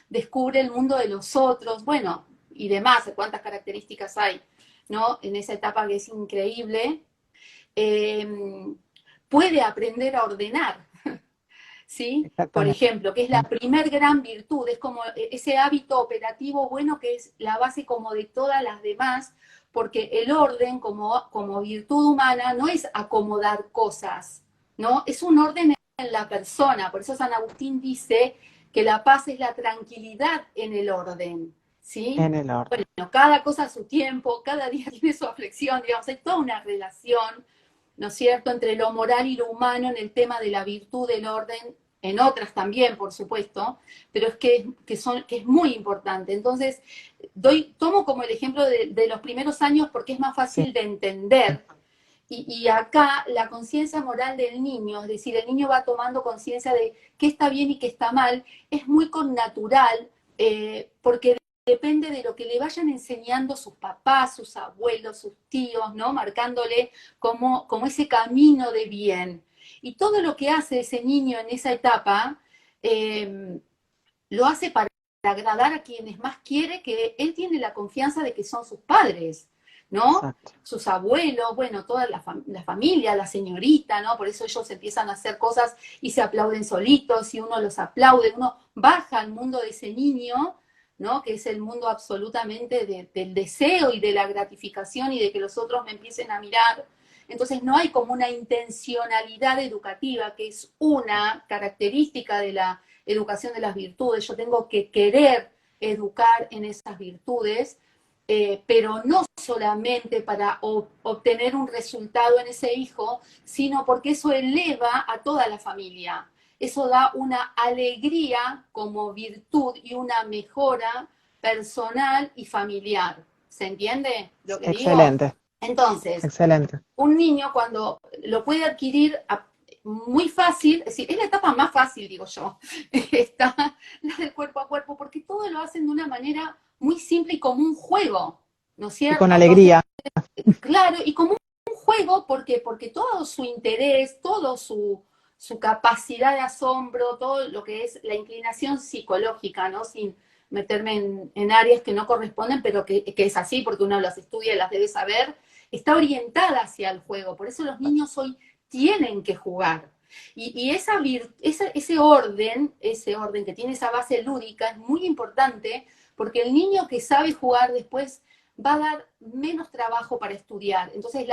Speaker 1: descubre el mundo de los otros, bueno, y demás, cuántas características hay, ¿no?, en esa etapa que es increíble. Puede aprender a ordenar, ¿sí? Por ejemplo, que es la primer gran virtud, es como ese hábito operativo bueno que es la base como de todas las demás, porque el orden como virtud humana no es acomodar cosas, ¿no? Es un orden en la persona. Por eso San Agustín dice que la paz es la tranquilidad en el orden, ¿sí?
Speaker 3: En el orden.
Speaker 1: Bueno, cada cosa a su tiempo, cada día tiene su aflicción, digamos, hay toda una relación, ¿no es cierto?, entre lo moral y lo humano en el tema de la virtud del orden, en otras también, por supuesto, pero es que es muy importante. Entonces, tomo como el ejemplo de los primeros años porque es más fácil de entender. Y acá la conciencia moral del niño, es decir, el niño va tomando conciencia de qué está bien y qué está mal, es muy connatural, porque depende de lo que le vayan enseñando sus papás, sus abuelos, sus tíos, ¿no?, marcándole como ese camino de bien. Y todo lo que hace ese niño en esa etapa, lo hace para agradar a quienes más quiere, que él tiene la confianza de que son sus padres, ¿no? Exacto. Sus abuelos, bueno, toda la familia, la señorita, ¿no? Por eso ellos empiezan a hacer cosas y se aplauden solitos, y uno los aplaude, uno baja al mundo de ese niño, ¿no?, que es el mundo absolutamente del deseo y de la gratificación y de que los otros me empiecen a mirar. Entonces no hay como una intencionalidad educativa, que es una característica de la educación de las virtudes. Yo tengo que querer educar en esas virtudes, pero no solamente para obtener un resultado en ese hijo, sino porque eso eleva a toda la familia. Eso da una alegría como virtud y una mejora personal y familiar. ¿Se entiende lo que digo?
Speaker 3: Excelente.
Speaker 1: Entonces,
Speaker 3: excelente.
Speaker 1: Un niño cuando lo puede adquirir muy fácil, es decir, es la etapa más fácil, digo yo, está la del cuerpo a cuerpo, porque todo lo hacen de una manera muy simple y como un juego, ¿no es cierto?
Speaker 3: Y con alegría.
Speaker 1: Entonces, claro, y como un juego, porque todo su interés, todo su capacidad de asombro, todo lo que es la inclinación psicológica, ¿no?, sin meterme en áreas que no corresponden, pero que es así, porque uno las estudia y las debe saber, está orientada hacia el juego. Por eso los niños hoy tienen que jugar. Y ese orden que tiene esa base lúdica es muy importante, porque el niño que sabe jugar después va a dar menos trabajo para estudiar. Entonces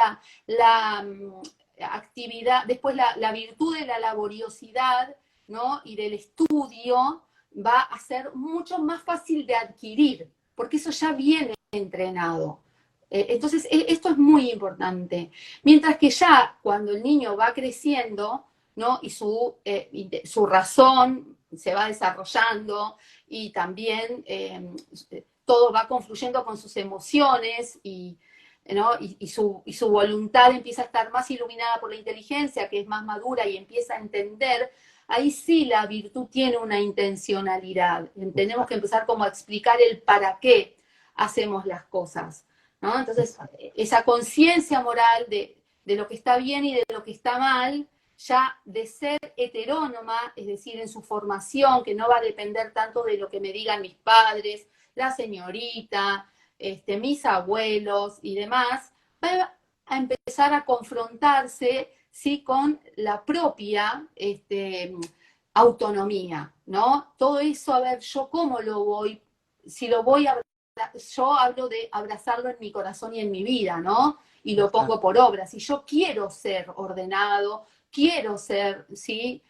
Speaker 1: actividad, después la virtud de la laboriosidad, ¿no? Y del estudio va a ser mucho más fácil de adquirir, porque eso ya viene entrenado. Entonces, esto es muy importante. Mientras que ya cuando el niño va creciendo, ¿no? Y su razón se va desarrollando y también todo va confluyendo con sus emociones ¿no? y su voluntad empieza a estar más iluminada por la inteligencia, que es más madura y empieza a entender, ahí sí la virtud tiene una intencionalidad. Tenemos que empezar como a explicar el para qué hacemos las cosas, ¿no? Entonces, esa conciencia moral de lo que está bien y de lo que está mal, ya de ser heterónoma, es decir, en su formación, que no va a depender tanto de lo que me digan mis padres, la señorita, mis abuelos y demás, va a empezar a confrontarse, ¿sí? Con la propia autonomía, ¿no? Todo eso, a ver, yo cómo lo voy, si lo voy a, yo hablo de abrazarlo en mi corazón y en mi vida, ¿no? Y lo pongo por obra. Si yo quiero ser ordenado, quiero ser, ¿sí?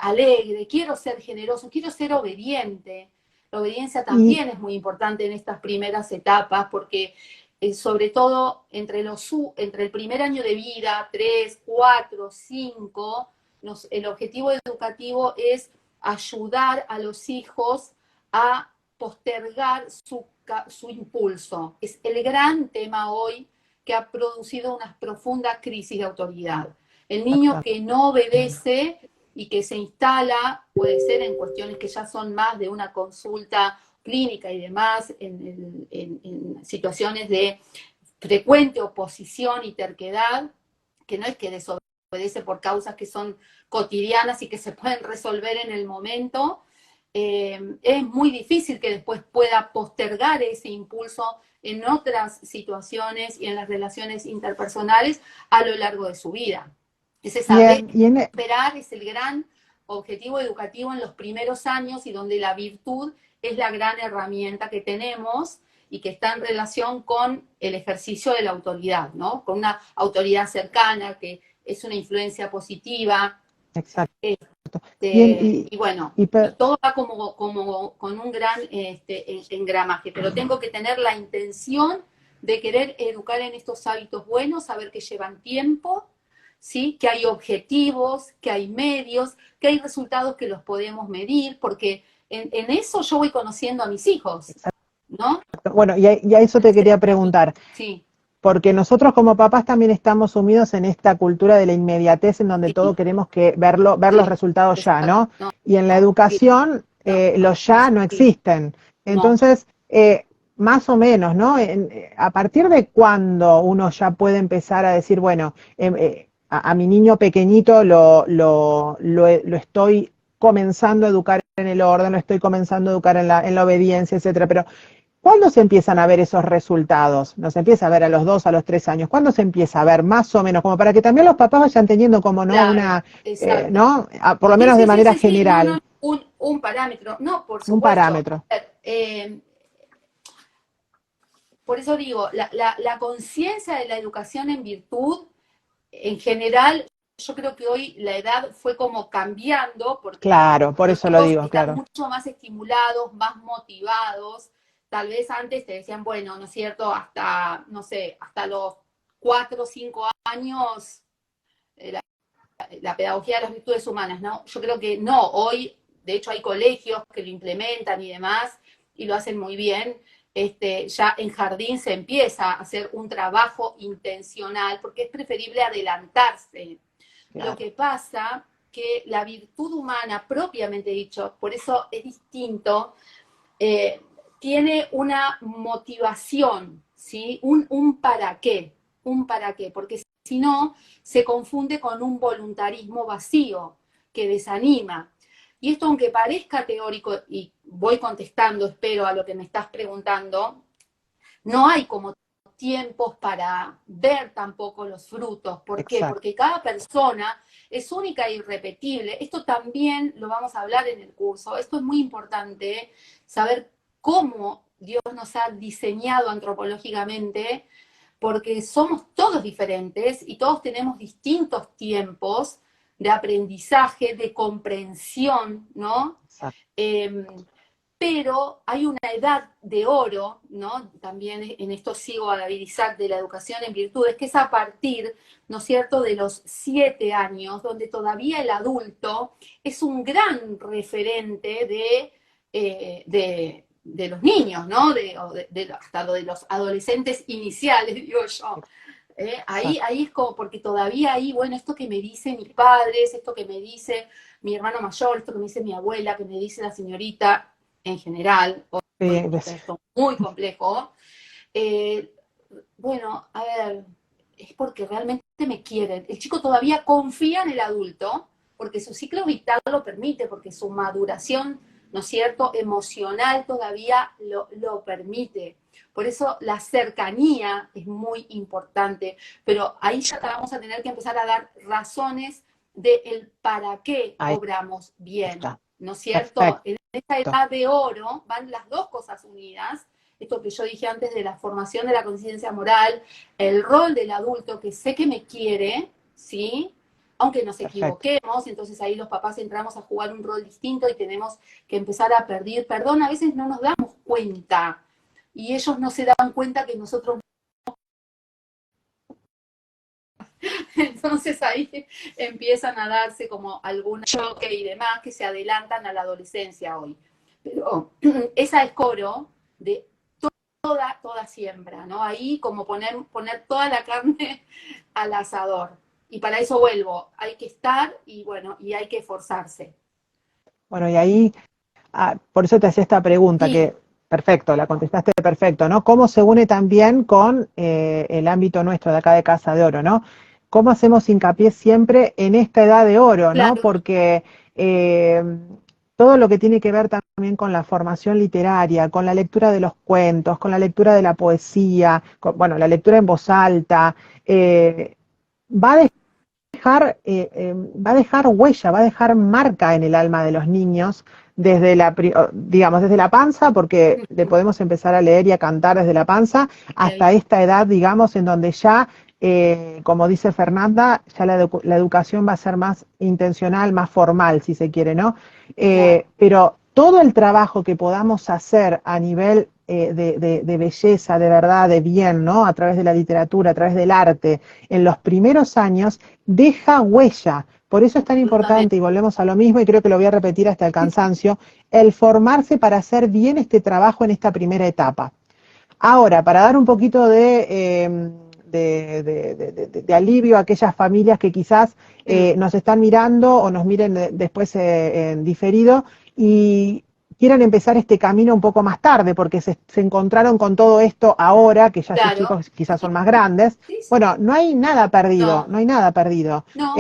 Speaker 1: Alegre, quiero ser generoso, quiero ser obediente. La obediencia también es muy importante en estas primeras etapas porque sobre todo entre el primer año de vida, 3, 4, 5, el objetivo educativo es ayudar a los hijos a postergar su impulso. Es el gran tema hoy que ha producido una profunda crisis de autoridad. El niño que no obedece y que se instala, puede ser en cuestiones que ya son más de una consulta clínica y demás, en situaciones de frecuente oposición y terquedad, que no es que desobedece por causas que son cotidianas y que se pueden resolver en el momento, es muy difícil que después pueda postergar ese impulso en otras situaciones y en las relaciones interpersonales a lo largo de su vida. Ese saber esperar es el gran objetivo educativo en los primeros años y donde la virtud es la gran herramienta que tenemos y que está en relación con el ejercicio de la autoridad, ¿no? Con una autoridad cercana, que es una influencia positiva.
Speaker 3: Exacto.
Speaker 1: Y bueno, y todo va como con un gran engramaje, pero tengo que tener la intención de querer educar en estos hábitos buenos, saber que llevan tiempo, ¿sí? Que hay objetivos, que hay medios, que hay resultados que los podemos medir, porque en eso yo voy conociendo a mis hijos, ¿no?
Speaker 3: Bueno, y a eso te quería preguntar.
Speaker 1: Sí.
Speaker 3: Porque nosotros como papás también estamos sumidos en esta cultura de la inmediatez en donde todo queremos que ver los resultados ya, ¿no? Y en la educación los ya no existen. Entonces, más o menos, ¿no? ¿A partir de cuándo uno ya puede empezar a decir, bueno, a mi niño pequeñito lo estoy comenzando a educar en el orden, lo estoy comenzando a educar en la obediencia, etcétera? Pero ¿cuándo se empiezan a ver esos resultados? ¿No se empieza a ver a los 2, a los 3 años? ¿Cuándo se empieza a ver más o menos? Como para que también los papás vayan teniendo como, ¿no?
Speaker 1: Claro,
Speaker 3: ¿no? Por lo menos de manera general.
Speaker 1: No, un parámetro. No, por supuesto.
Speaker 3: Un parámetro.
Speaker 1: Por eso digo, la conciencia de la educación en virtud, en general, yo creo que hoy la edad fue como cambiando. Porque
Speaker 3: claro, por eso lo digo,
Speaker 1: están
Speaker 3: claro.
Speaker 1: mucho más estimulados, más motivados. Tal vez antes te decían, bueno, ¿no es cierto? Hasta, no sé, hasta los 4 o 5 años, la pedagogía de las virtudes humanas, ¿no? Yo creo que no, hoy, de hecho, hay colegios que lo implementan y demás, y lo hacen muy bien. Ya en jardín se empieza a hacer un trabajo intencional, porque es preferible adelantarse. Claro. Lo que pasa que la virtud humana, propiamente dicho, por eso es distinto, tiene una motivación, ¿sí? Un para qué, porque si no, se confunde con un voluntarismo vacío que desanima. Y esto, aunque parezca teórico, y voy contestando, espero, a lo que me estás preguntando, no hay como tiempos para ver tampoco los frutos. ¿Por qué? Porque cada persona es única e irrepetible. Esto también lo vamos a hablar en el curso. Esto es muy importante, saber cómo Dios nos ha diseñado antropológicamente, porque somos todos diferentes y todos tenemos distintos tiempos de aprendizaje, de comprensión, ¿no?
Speaker 3: Exacto.
Speaker 1: Pero hay una edad de oro, ¿no? También en esto sigo a David Isaac de la educación en virtudes, que es a partir, ¿no es cierto?, de los 7 años, donde todavía el adulto es un gran referente de los niños, ¿no? Hasta lo de los adolescentes iniciales, digo yo. Ahí es como, porque todavía ahí, bueno, esto que me dicen mis padres, esto que me dice mi hermano mayor, esto que me dice mi abuela, que me dice la señorita, en general, hoy esto es muy complejo. Bueno, a ver, es porque realmente me quieren. El chico todavía confía en el adulto, porque su ciclo vital lo permite, porque su maduración, ¿no es cierto?, emocional todavía lo permite. Por eso la cercanía es muy importante, pero ahí ya vamos a tener que empezar a dar razones del para qué obramos bien, ¿no es cierto?
Speaker 3: Perfecto.
Speaker 1: En esta edad de oro van las dos cosas unidas, esto que yo dije antes de la formación de la conciencia moral, el rol del adulto que sé que me quiere, ¿sí? Aunque nos equivoquemos, entonces ahí los papás entramos a jugar un rol distinto y tenemos que empezar a pedir perdón. A veces no nos damos cuenta y ellos no se dan cuenta que nosotros... Entonces ahí empiezan a darse como algún choque y demás que se adelantan a la adolescencia hoy. Pero esa es coro de toda siembra, ¿no? Ahí como poner toda la carne al asador. Y para eso vuelvo, hay que estar y bueno, y hay que esforzarse.
Speaker 3: Bueno, y ahí, por eso te hacía esta pregunta,
Speaker 1: Sí.
Speaker 3: que perfecto, la contestaste perfecto, ¿no? ¿Cómo se une también con el ámbito nuestro de acá de Casa de Oro, ¿no? ¿Cómo hacemos hincapié siempre en esta edad de oro, ¿no?
Speaker 1: Claro.
Speaker 3: Porque todo lo que tiene que ver también con la formación literaria, con la lectura de los cuentos, con la lectura de la poesía, bueno, la lectura en voz alta, va a va a dejar huella, va a dejar marca en el alma de los niños desde digamos, desde la panza, porque le podemos empezar a leer y a cantar desde la panza, hasta esta edad, digamos, en donde ya, como dice Fernanda, ya la educación va a ser más intencional, más formal, si se quiere, ¿no? Pero todo el trabajo que podamos hacer a nivel de belleza, de verdad, de bien, ¿no? A través de la literatura, a través del arte, en los primeros años, deja huella. Por eso es tan importante, y volvemos a lo mismo, y creo que lo voy a repetir hasta el cansancio, el formarse para hacer bien este trabajo en esta primera etapa. Ahora, para dar un poquito de alivio a aquellas familias que quizás nos están mirando o nos miren después en diferido y quieran empezar este camino un poco más tarde, porque se encontraron con todo esto ahora, que ya sus chicos quizás son más grandes. Bueno, no hay nada perdido, no hay nada perdido.
Speaker 1: No.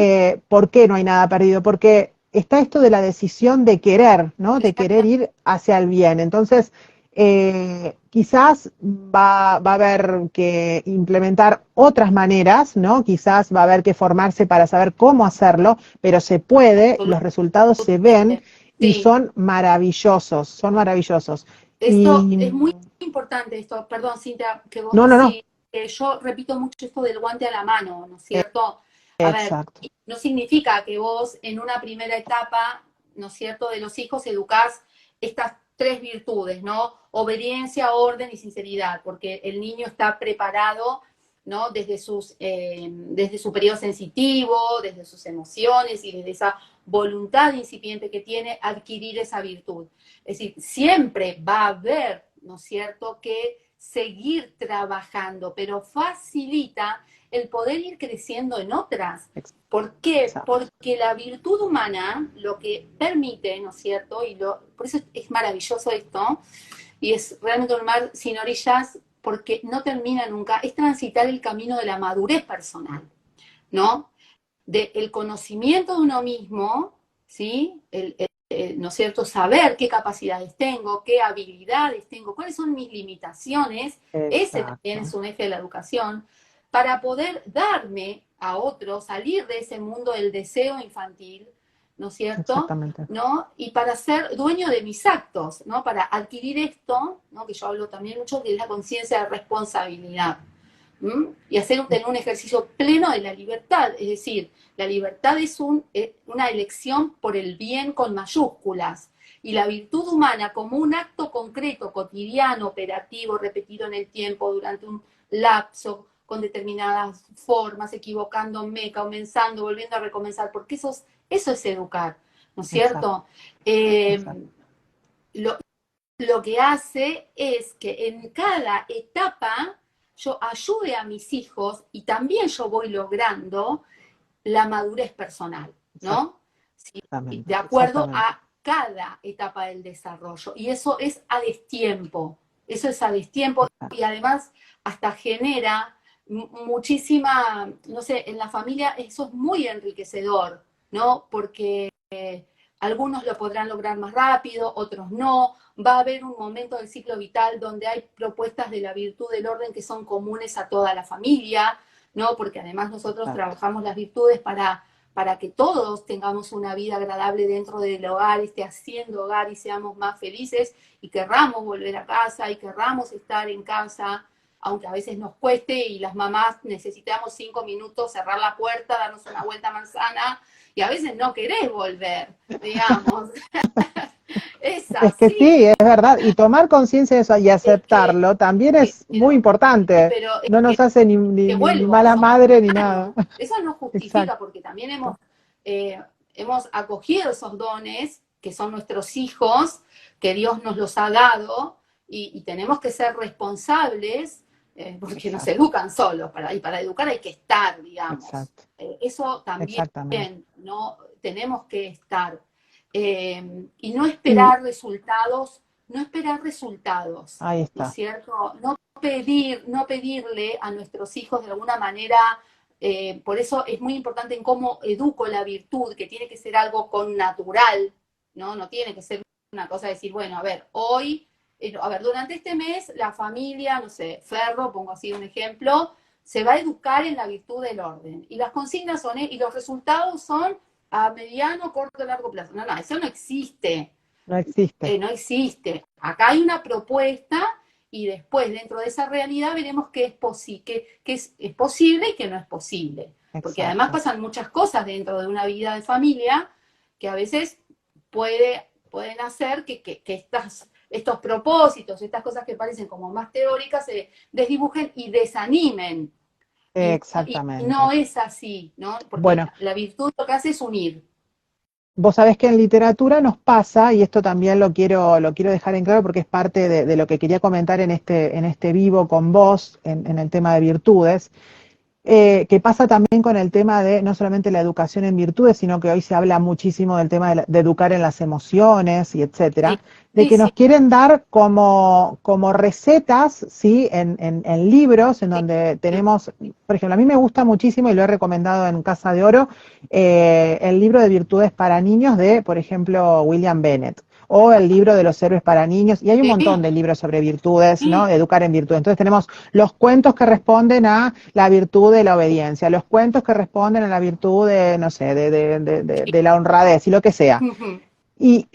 Speaker 3: ¿Por qué no hay nada perdido? Porque está esto de la decisión de querer, ¿no? De querer ir hacia el bien. Entonces, quizás va a haber que implementar otras maneras, ¿no? Quizás va a haber que formarse para saber cómo hacerlo, pero se puede, los resultados se ven y son maravillosos, son maravillosos.
Speaker 1: Esto es muy importante, esto, perdón, Cintia, que vos decís, yo repito mucho esto del guante a la mano, ¿no es cierto? A ver, no significa que vos en una primera etapa, ¿no es cierto?, de los hijos educás estas 3 virtudes, ¿no? Obediencia, orden y sinceridad, porque el niño está preparado, ¿no? Desde su periodo sensitivo, desde sus emociones y desde esa voluntad incipiente que tiene, adquirir esa virtud. Es decir, siempre va a haber, ¿no es cierto?, que seguir trabajando, pero facilita el poder ir creciendo en otras. ¿Por qué? Porque la virtud humana lo que permite, ¿no es cierto? Por eso es maravilloso esto, y es realmente un mar sin orillas, porque no termina nunca, es transitar el camino de la madurez personal, ¿no? Del conocimiento de uno mismo, ¿sí? ¿No es cierto? Saber qué capacidades tengo, qué habilidades tengo, cuáles son mis limitaciones, ese también es un eje de la educación, para poder darme a otros, salir de ese mundo del deseo infantil, ¿no es cierto? ¿No? Y para ser dueño de mis actos, ¿no? Para adquirir esto, ¿no? Que yo hablo también mucho, que es la conciencia de responsabilidad, Y tener un ejercicio pleno de la libertad, es decir, la libertad es una elección por el bien con mayúsculas, y la virtud humana como un acto concreto, cotidiano, operativo, repetido en el tiempo durante un lapso, con determinadas formas, equivocándome, comenzando, volviendo a recomenzar, porque eso es educar, ¿no es cierto?
Speaker 3: Exacto.
Speaker 1: Lo que hace es que en cada etapa yo ayude a mis hijos y también yo voy logrando la madurez personal, ¿no? Sí, de acuerdo a cada etapa del desarrollo. Y eso es a destiempo, y además hasta genera muchísima, no sé, en la familia eso es muy enriquecedor, ¿no? Porque algunos lo podrán lograr más rápido, otros no. Va a haber un momento del ciclo vital donde hay propuestas de la virtud del orden que son comunes a toda la familia, ¿no? Porque además nosotros trabajamos las virtudes para que todos tengamos una vida agradable dentro del hogar, esté haciendo hogar y seamos más felices y querramos volver a casa y querramos estar en casa, aunque a veces nos cueste y las mamás necesitamos 5 minutos, cerrar la puerta, darnos una vuelta a manzana y a veces no querés volver, digamos. Es
Speaker 3: Es que
Speaker 1: así.
Speaker 3: sí, es verdad. Y tomar conciencia de eso y aceptarlo también es muy importante.
Speaker 1: Pero
Speaker 3: No nos hace ni
Speaker 1: vuelvo,
Speaker 3: mala
Speaker 1: somos
Speaker 3: madre ni nada.
Speaker 1: humanos. Eso no justifica,
Speaker 3: Exacto.
Speaker 1: porque también hemos acogido esos dones, que son nuestros hijos, que Dios nos los ha dado, y tenemos que ser responsables, porque nos educan solos, y para educar hay que estar, digamos.
Speaker 3: Exacto.
Speaker 1: Eso también,
Speaker 3: Exactamente.
Speaker 1: ¿no? Tenemos que estar. Y no
Speaker 3: Y
Speaker 1: esperar resultados,
Speaker 3: ahí
Speaker 1: ¿no es
Speaker 3: está.
Speaker 1: cierto? No pedirle a nuestros hijos de alguna manera, por eso es muy importante en cómo educo la virtud, que tiene que ser algo con natural, ¿no? No tiene que ser una cosa de decir, bueno, a ver, hoy, durante este mes la familia, no sé, Ferro, pongo así un ejemplo, se va a educar en la virtud del orden. Y las consignas son, y los resultados son a mediano, corto, largo plazo. No, eso no existe.
Speaker 3: No existe.
Speaker 1: No existe. Acá hay una propuesta y después dentro de esa realidad veremos qué es, es posible y qué no es posible. Porque además
Speaker 3: Exacto.
Speaker 1: pasan muchas cosas dentro de una vida de familia que a veces pueden hacer que estos propósitos, estas cosas que parecen como más teóricas, se desdibujen y desanimen. Y no
Speaker 3: Exactamente.
Speaker 1: es así, ¿no? Porque
Speaker 3: Bueno,
Speaker 1: la virtud lo que hace es unir.
Speaker 3: vos sabés que en literatura nos pasa, y esto también lo quiero dejar en claro porque es parte de lo que quería comentar en este vivo con vos, en el tema de virtudes, que pasa también con el tema de no solamente la educación en virtudes, sino que hoy se habla muchísimo del tema de educar en las emociones y
Speaker 1: Sí,
Speaker 3: etcétera, de
Speaker 1: sí,
Speaker 3: que
Speaker 1: sí,
Speaker 3: nos quieren dar como recetas, ¿sí? En libros, en
Speaker 1: sí.
Speaker 3: donde tenemos, por ejemplo, a mí me gusta muchísimo y lo he recomendado en Casa de Oro, el libro de virtudes para niños de, por ejemplo, William Bennett, o el libro de los héroes para niños, y hay un montón
Speaker 1: Sí,
Speaker 3: de libros sobre virtudes, ¿no?
Speaker 1: sí.
Speaker 3: Educar en virtudes. Entonces tenemos los cuentos que responden a la virtud de la obediencia, los cuentos que responden a la virtud de, no sé, de la honradez y lo que sea.
Speaker 1: Ujú.
Speaker 3: Y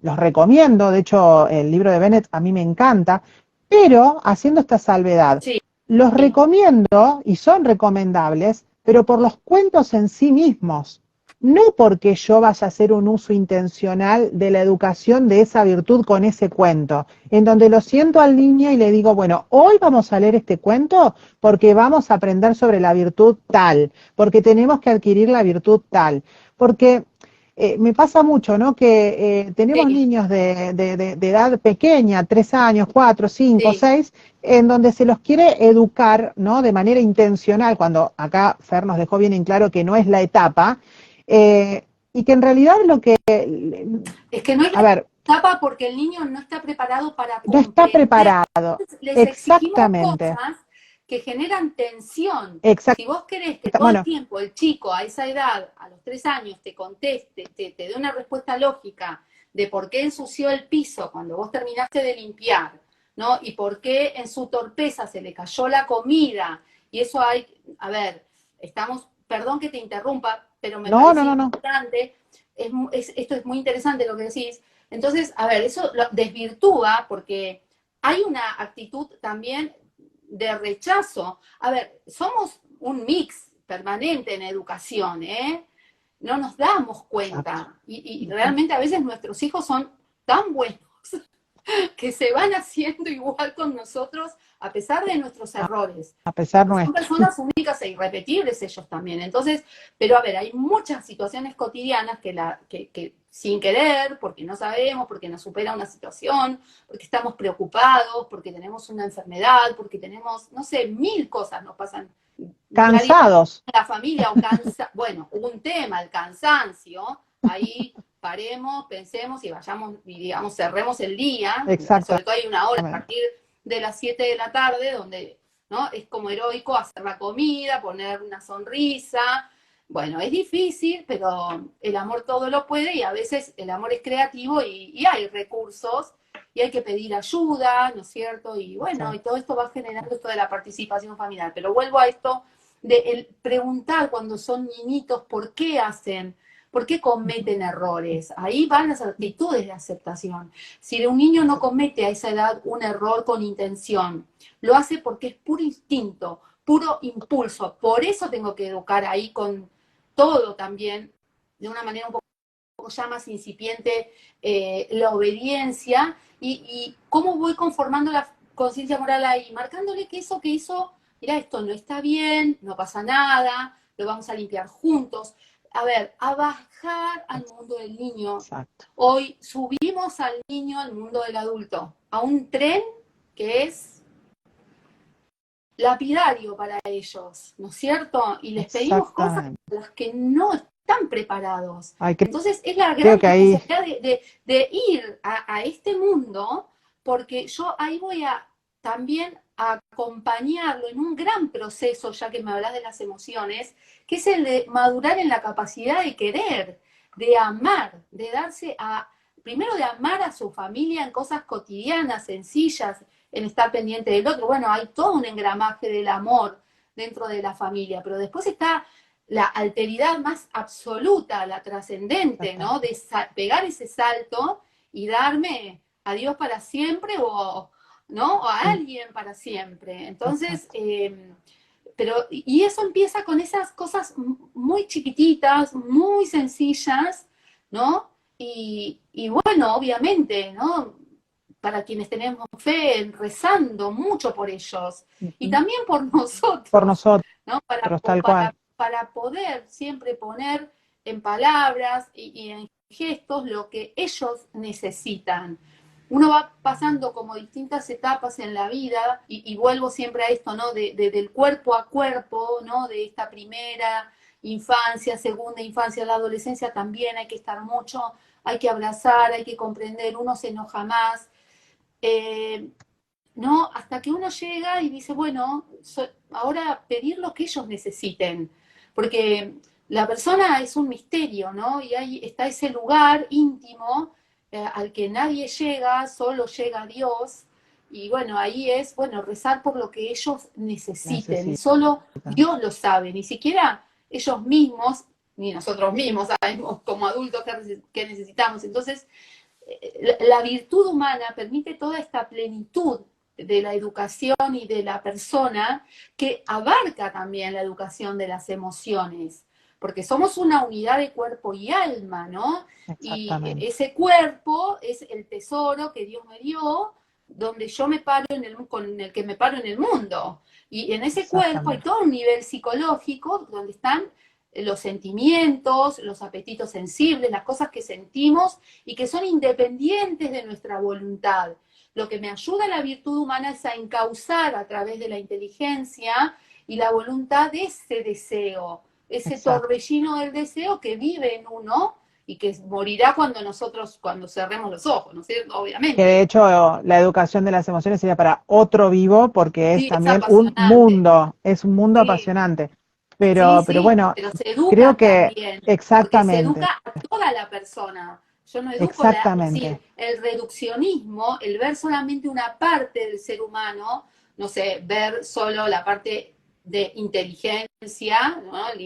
Speaker 3: los recomiendo, de hecho el libro de Bennett a mí me encanta, pero haciendo esta salvedad,
Speaker 1: Sí,
Speaker 3: los recomiendo y son recomendables, pero por los cuentos en sí mismos, no porque yo vaya a hacer un uso intencional de la educación de esa virtud con ese cuento, en donde lo siento al niño y le digo, bueno, hoy vamos a leer este cuento porque vamos a aprender sobre la virtud tal, porque tenemos que adquirir la virtud tal, porque me pasa mucho, ¿no? Que tenemos
Speaker 1: sí,
Speaker 3: niños de edad pequeña, 3 años, 4, 5,
Speaker 1: sí.
Speaker 3: 6, en donde se los quiere educar, ¿no? De manera intencional, cuando acá Fer nos dejó bien en claro que no es la etapa, y que en realidad
Speaker 1: Es que no es
Speaker 3: a
Speaker 1: la
Speaker 3: ver,
Speaker 1: etapa porque el niño no está preparado para
Speaker 3: no está
Speaker 1: comprender.
Speaker 3: preparado.
Speaker 1: Les exigimos
Speaker 3: Exactamente,
Speaker 1: cosas que generan tensión.
Speaker 3: exactamente.
Speaker 1: Si vos querés que todo el
Speaker 3: Bueno,
Speaker 1: tiempo el chico a esa edad, a los 3 años, te conteste, te dé una respuesta lógica de por qué ensució el piso cuando vos terminaste de limpiar, ¿no? Y por qué en su torpeza se le cayó la comida. Y eso a ver, perdón que te interrumpa, pero me
Speaker 3: no, no,
Speaker 1: parece
Speaker 3: no, no.
Speaker 1: importante, esto es muy interesante lo que decís. Entonces, a ver, eso lo desvirtúa porque hay una actitud también de rechazo. A ver, somos un mix permanente en educación, ¿eh? No nos damos cuenta. Y realmente a veces nuestros hijos son tan buenos que se van haciendo igual con nosotros a pesar de nuestros errores.
Speaker 3: A pesar
Speaker 1: Son
Speaker 3: nuestro.
Speaker 1: personas únicas e irrepetibles ellos también. Entonces, pero a ver, hay muchas situaciones cotidianas que sin querer, porque no sabemos, porque nos supera una situación, porque estamos preocupados, porque tenemos una enfermedad, porque tenemos, no sé, 1000 cosas nos pasan.
Speaker 3: Cansados.
Speaker 1: La familia bueno, un tema, el cansancio, ahí paremos, pensemos y vayamos, y digamos, cerremos el día.
Speaker 3: Exacto.
Speaker 1: Sobre todo hay una hora a partir de las 7 de la tarde donde, ¿no? Es como heroico hacer la comida, poner una sonrisa. Bueno, es difícil, pero el amor todo lo puede y a veces el amor es creativo y hay recursos y hay que pedir ayuda, ¿no es cierto? Y bueno, y todo esto va generando esto de la participación familiar. Pero vuelvo a esto de el preguntar cuando son niñitos por qué hacen, por qué cometen errores. Ahí van las actitudes de aceptación. Si un niño no comete a esa edad un error con intención, lo hace porque es puro instinto, puro impulso. Por eso tengo que educar ahí con todo también, de una manera un poco ya más incipiente, la obediencia y cómo voy conformando la conciencia moral ahí, marcándole que eso que hizo, mira, esto no está bien, no pasa nada, lo vamos a limpiar juntos. A ver, a bajar al mundo del niño.
Speaker 3: Exacto.
Speaker 1: Hoy subimos al niño al mundo del adulto, a un tren que es lapidario para ellos, ¿no es cierto? Y les pedimos cosas a las que no están preparados. Entonces es la gran responsabilidad de ir a este mundo, porque yo ahí voy a también a acompañarlo en un gran proceso, ya que me hablas de las emociones, que es el de madurar en la capacidad de querer, de amar, de darse a, primero de amar a su familia en cosas cotidianas, sencillas, en estar pendiente del otro. Bueno, hay todo un engramaje del amor dentro de la familia, pero después está la alteridad más absoluta, la trascendente, ¿no? De pegar ese salto y darme a Dios para siempre o, ¿no? O a alguien para siempre. Entonces, pero, y eso empieza con esas cosas muy chiquititas, muy sencillas, ¿no? Y bueno, obviamente, ¿no? Para quienes tenemos fe, rezando mucho por ellos y también por nosotros.
Speaker 3: Por nosotros,
Speaker 1: ¿no? Para poder siempre poner en palabras y en gestos lo que ellos necesitan. Uno va pasando como distintas etapas en la vida y vuelvo siempre a esto, ¿no? Del cuerpo a cuerpo, ¿no? De esta primera infancia, segunda infancia, la adolescencia también hay que estar mucho, hay que abrazar, hay que comprender, uno se enoja más, ¿no? Hasta que uno llega y dice, bueno, ahora pedir lo que ellos necesiten, porque la persona es un misterio, ¿no? Y ahí está ese lugar íntimo al que nadie llega, solo llega Dios, y bueno, ahí es, bueno, rezar por lo que ellos necesiten, y solo Dios lo sabe, ni siquiera ellos mismos, ni nosotros mismos sabemos como adultos qué necesitamos. Entonces, la virtud humana permite toda esta plenitud de la educación y de la persona que abarca también la educación de las emociones, porque somos una unidad de cuerpo y alma, ¿no? Y ese cuerpo es el tesoro que Dios me dio, donde yo me paro con el que me paro en el mundo. Y en ese cuerpo hay todo un nivel psicológico donde están los sentimientos, los apetitos sensibles, las cosas que sentimos y que son independientes de nuestra voluntad. Lo que me ayuda a la virtud humana es a encauzar a través de la inteligencia y la voluntad de ese deseo, ese torbellino del deseo que vive en uno y que morirá cuando cerremos los ojos, ¿no es cierto? Obviamente.
Speaker 3: Que de hecho la educación de las emociones sería para otro vivo porque es también un mundo apasionante. Pero bueno,
Speaker 1: pero se educa
Speaker 3: creo que
Speaker 1: también,
Speaker 3: exactamente.
Speaker 1: porque se educa a toda la persona. Yo no educo el reduccionismo, el ver solamente una parte del ser humano, no sé, ver solo la parte de inteligencia, ¿no? El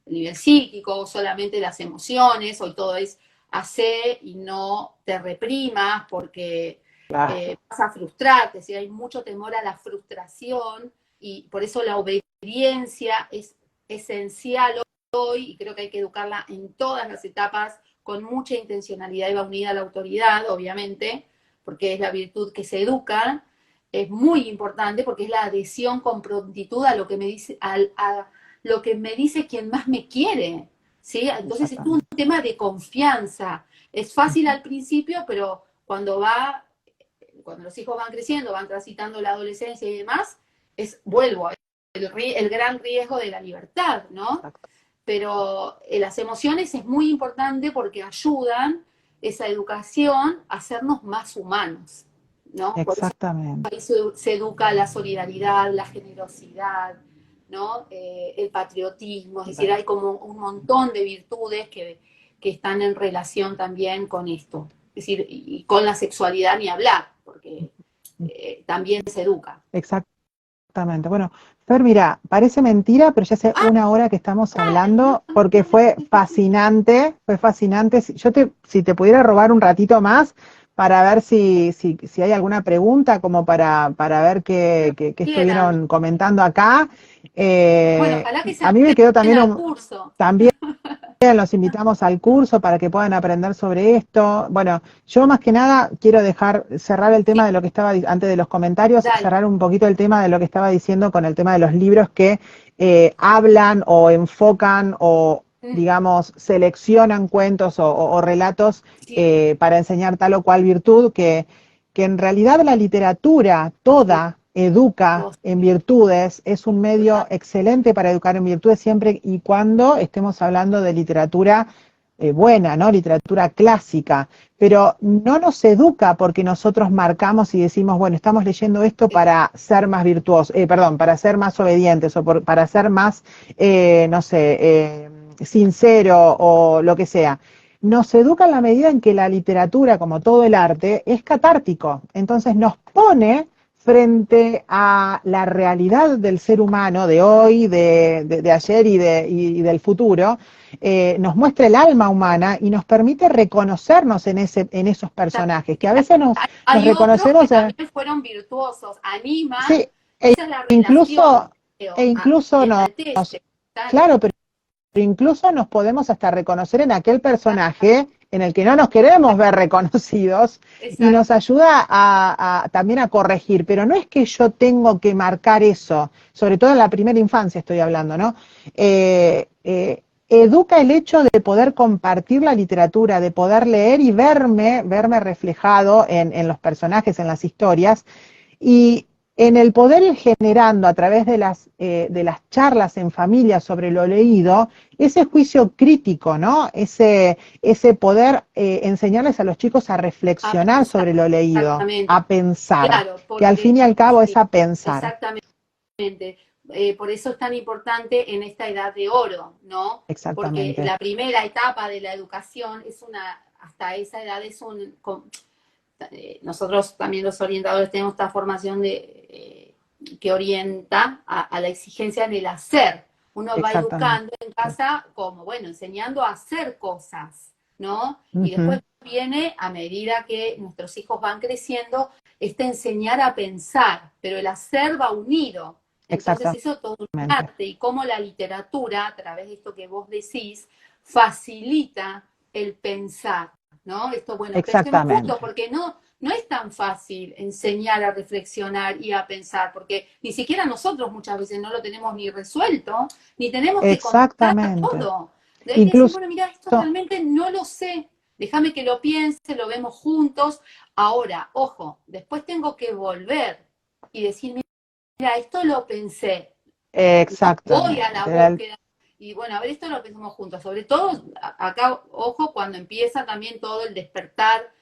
Speaker 1: nivel psíquico, solamente las emociones, hoy todo es hacer y no te reprimas, porque
Speaker 3: Claro.
Speaker 1: vas a frustrarte, si hay mucho temor a la frustración, y por eso la obediencia es esencial hoy, y creo que hay que educarla en todas las etapas, con mucha intencionalidad, y va unida a la autoridad, obviamente, porque es la virtud que se educa. Es muy importante porque es la adhesión con prontitud a lo que me dice, a lo que me dice quien más me quiere, ¿sí? Entonces es un tema de confianza. Es fácil al principio, pero cuando los hijos van creciendo, van transitando la adolescencia y demás, vuelvo, el gran riesgo de la libertad, ¿no? Pero las emociones es muy importante porque ayudan esa educación a hacernos más humanos, ¿no?
Speaker 3: Exactamente.
Speaker 1: Por eso se educa la solidaridad, la generosidad, ¿no? El patriotismo, es decir, hay como un montón de virtudes que están en relación también con esto. Es decir, y con la sexualidad ni hablar, porque también se educa.
Speaker 3: Exactamente. Bueno, Fer, mira, parece mentira, pero ya hace una hora que estamos hablando porque fue fascinante, fue fascinante. Si te pudiera robar un ratito más para ver si hay alguna pregunta, como para ver qué estuvieron comentando acá.
Speaker 1: Bueno, ojalá que se
Speaker 3: a mí me quedó también
Speaker 1: al curso.
Speaker 3: también los invitamos al curso para que puedan aprender sobre esto. Bueno, yo más que nada quiero cerrar el tema de lo que estaba, antes de los comentarios,
Speaker 1: Dale.
Speaker 3: cerrar un poquito el tema de lo que estaba diciendo con el tema de los libros que hablan o enfocan o, digamos, seleccionan cuentos o relatos para enseñar tal o cual virtud, que en realidad la literatura toda educa en virtudes, es un medio excelente para educar en virtudes siempre y cuando estemos hablando de literatura buena, ¿no? Literatura clásica, pero no nos educa porque nosotros marcamos y decimos, bueno, estamos leyendo esto para ser más virtuosos, para ser más obedientes o para ser más, no sé, sincero o lo que sea. Nos educa en la medida en que la literatura, como todo el arte, es catártico, entonces nos pone frente a la realidad del ser humano de hoy, de ayer y del futuro, nos muestra el alma humana y nos permite reconocernos en esos personajes, que a veces nos reconocemos.
Speaker 1: Otros que también fueron virtuosos, animan,
Speaker 3: sí,
Speaker 1: esa es la relación,
Speaker 3: incluso claro, pero incluso nos podemos hasta reconocer en aquel personaje en el que no nos queremos ver reconocidos. Exacto. Y nos ayuda también a corregir, pero no es que yo tengo que marcar eso, sobre todo en la primera infancia estoy hablando, ¿no? Educa el hecho de poder compartir la literatura, de poder leer y verme reflejado en los personajes, en las historias, y en el poder ir generando a través de las charlas en familia sobre lo leído, ese juicio crítico, ¿no? Ese poder enseñarles a los chicos a reflexionar sobre lo leído, a pensar, claro, que al fin y al cabo es a pensar.
Speaker 1: Exactamente. Por eso es tan importante en esta edad de oro, ¿no?
Speaker 3: Exactamente.
Speaker 1: Porque la primera etapa de la educación hasta esa edad nosotros también los orientadores tenemos esta formación que orienta a la exigencia en el hacer. Uno va educando en casa como, bueno, enseñando a hacer cosas, ¿no? Y después viene, a medida que nuestros hijos van creciendo, enseñar a pensar, pero el hacer va unido. Entonces eso todo un arte, y cómo la literatura, a través de esto que vos decís, facilita el pensar, ¿no? Esto, bueno, pensemos juntos, porque no es tan fácil enseñar a reflexionar y a pensar, porque ni siquiera nosotros muchas veces no lo tenemos ni resuelto, ni tenemos que contar todo. De ahí decir, bueno, mira, esto realmente no lo sé, déjame que lo piense, lo vemos juntos. Ahora, ojo, después tengo que volver y decir, mira, esto lo pensé. Voy a la búsqueda. Y bueno, a ver, esto lo pensamos juntos. Sobre todo, acá, ojo, cuando empieza también todo el despertar.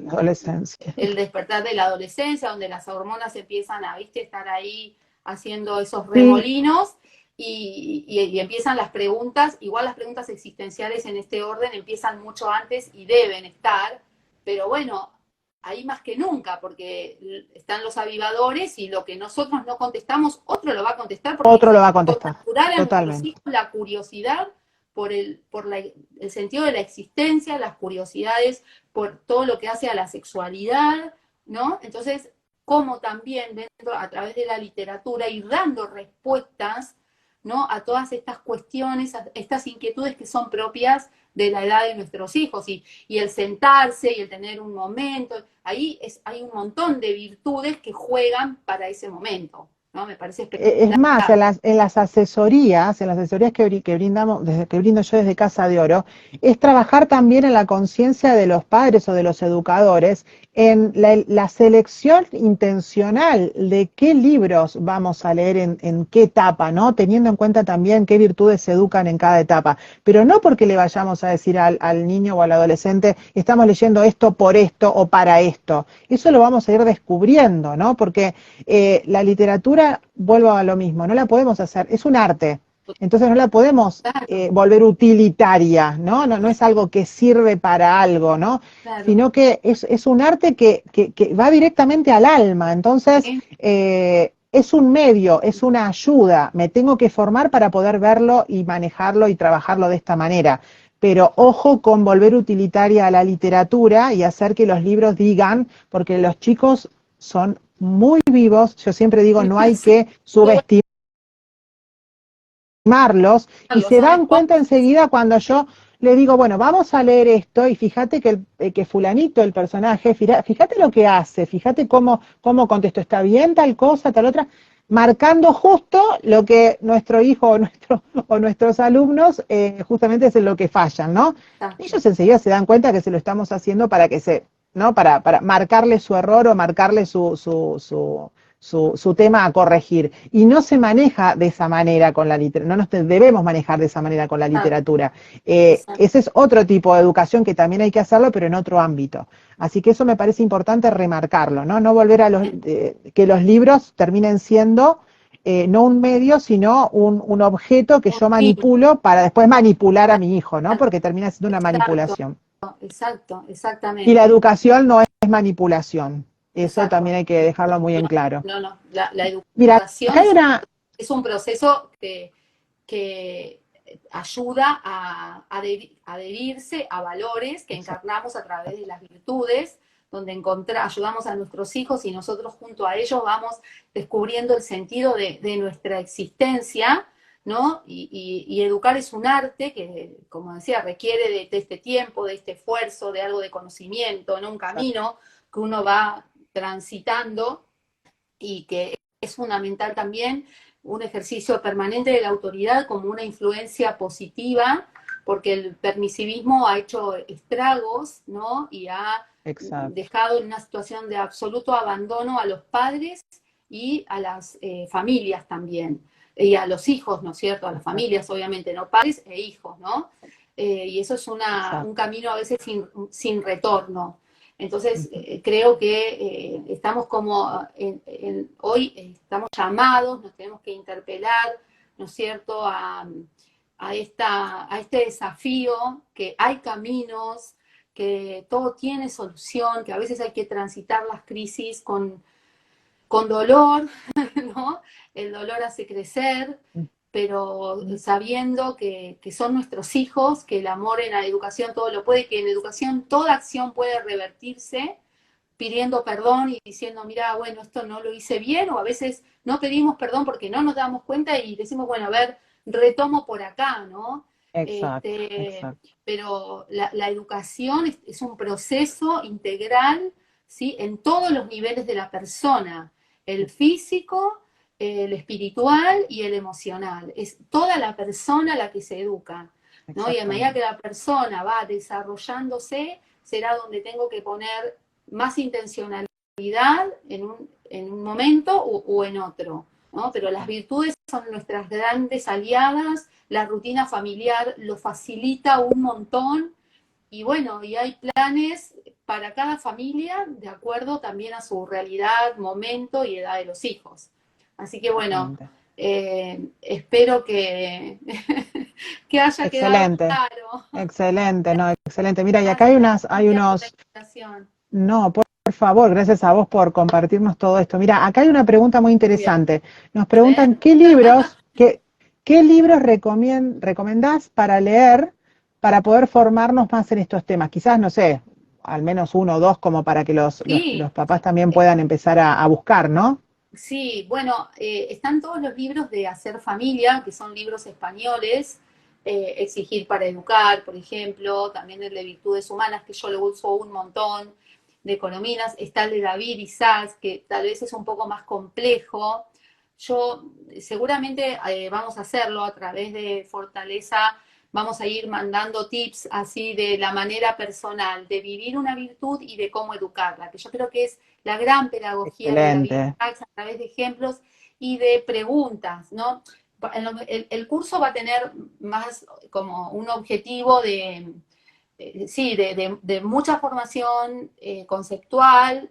Speaker 3: Adolescencia.
Speaker 1: El despertar de la adolescencia, donde las hormonas empiezan a, estar ahí haciendo esos remolinos. Y empiezan las preguntas. Igual las preguntas existenciales en este orden empiezan mucho antes y deben estar. Pero bueno, ahí más que nunca, porque están los avivadores y lo que nosotros no contestamos, otro lo va a contestar.
Speaker 3: Otro lo va a contestar.
Speaker 1: Natural a nuestros hijos la curiosidad el sentido de la existencia, las curiosidades, por todo lo que hace a la sexualidad, ¿no? Entonces, como también dentro, a través de la literatura, ir dando respuestas, ¿no? A todas estas cuestiones, a estas inquietudes que son propias de la edad de nuestros hijos, y el sentarse y el tener un momento, ahí hay un montón de virtudes que juegan para ese momento, ¿no? Me parece espectacular.
Speaker 3: Es más, en las asesorías que brindamos, que brindo yo desde Casa de Oro, es trabajar también en la conciencia de los padres o de los educadores en la selección intencional de qué libros vamos a leer en qué etapa, ¿no? Teniendo en cuenta también qué virtudes se educan en cada etapa. Pero no porque le vayamos a decir al niño o al adolescente, estamos leyendo esto por esto o para esto. Eso lo vamos a ir descubriendo, ¿no? Porque la literatura, vuelvo a lo mismo, no la podemos hacer, es un arte. Entonces no la podemos volver utilitaria, ¿no? No es algo que sirve para algo, ¿no?
Speaker 1: Claro.
Speaker 3: Sino que es un arte que va directamente al alma. Entonces, es un medio, es una ayuda. Me tengo que formar para poder verlo y manejarlo y trabajarlo de esta manera. Pero ojo con volver utilitaria a la literatura y hacer que los libros digan, porque los chicos son muy vivos. Yo siempre digo, no hay que subestimar y se dan cuenta enseguida cuando yo le digo, bueno, vamos a leer esto y fíjate que fulanito, el personaje, fíjate lo que hace, fíjate cómo contestó, está bien tal cosa, tal otra, marcando justo lo que nuestro hijo o nuestros alumnos justamente es en lo que fallan, ¿no? Ellos enseguida se dan cuenta que se lo estamos haciendo para que ¿no? Para marcarle su error o marcarle su tema a corregir. Y no se maneja de esa manera con la literatura, no nos debemos manejar de esa manera con la literatura. Ese es otro tipo de educación que también hay que hacerlo, pero en otro ámbito. Así que eso me parece importante remarcarlo, ¿no? No volver a que los libros terminen siendo no un medio, sino un objeto que yo manipulo para después manipular a mi hijo, ¿no? Porque termina siendo una manipulación.
Speaker 1: Exacto, exactamente.
Speaker 3: Y la educación no es manipulación. Eso también hay que dejarlo muy en claro.
Speaker 1: No, la educación,
Speaker 3: mira, acá
Speaker 1: es un proceso que ayuda a adherirse a valores que encarnamos a través de las virtudes, donde ayudamos a nuestros hijos y nosotros junto a ellos vamos descubriendo el sentido de nuestra existencia, ¿no? Y educar es un arte que, como decía, requiere de este tiempo, de este esfuerzo, de algo de conocimiento, ¿no? Un camino que uno va transitando y que es fundamental también un ejercicio permanente de la autoridad como una influencia positiva, porque el permisivismo ha hecho estragos, ¿no? Y ha dejado en una situación de absoluto abandono a los padres y a las familias también, y a los hijos, ¿no es cierto? A las familias, obviamente, ¿no? Padres e hijos, ¿no? Y eso es un camino a veces sin retorno. Entonces, creo que estamos como, hoy estamos llamados, nos tenemos que interpelar, ¿no es cierto?, a este desafío, que hay caminos, que todo tiene solución, que a veces hay que transitar las crisis con dolor, ¿no? El dolor hace crecer, pero sabiendo que son nuestros hijos, que el amor en la educación todo lo puede, que en educación toda acción puede revertirse pidiendo perdón y diciendo, mira, bueno, esto no lo hice bien, o a veces no pedimos perdón porque no nos damos cuenta y decimos, bueno, a ver, retomo por acá, ¿no?
Speaker 3: Exacto.
Speaker 1: Pero la educación es un proceso integral, ¿sí? En todos los niveles de la persona, el físico, el espiritual y el emocional. Es toda la persona la que se educa, ¿no? Y a medida que la persona va desarrollándose, será donde tengo que poner más intencionalidad en un momento o en otro, ¿no? Pero las virtudes son nuestras grandes aliadas, la rutina familiar lo facilita un montón, y bueno, y hay planes para cada familia de acuerdo también a su realidad, momento y edad de los hijos. Así que bueno, espero que haya quedado claro.
Speaker 3: Excelente, no, excelente. Mira, y acá hay unos... No, por favor, gracias a vos por compartirnos todo esto. Mira, acá hay una pregunta muy interesante. Nos preguntan qué ¿qué libros recomendás para leer para poder formarnos más en estos temas? Quizás, no sé, al menos uno o dos como para que los
Speaker 1: Sí,
Speaker 3: papás también puedan empezar a buscar, ¿no?
Speaker 1: sí, bueno, están todos los libros de Hacer Familia, que son libros españoles, Exigir para Educar, por ejemplo, también el de Virtudes Humanas, que yo lo uso un montón, de Colominas, está el de David Isaacs, que tal vez es un poco más complejo. Yo seguramente vamos a hacerlo a través de Fortaleza, vamos a ir mandando tips así de la manera personal de vivir una virtud y de cómo educarla, que yo creo que es la gran pedagogía de David
Speaker 3: Excelente.
Speaker 1: Isaacs a través de ejemplos y de preguntas, ¿no? El curso va a tener más como un objetivo sí, de mucha formación conceptual,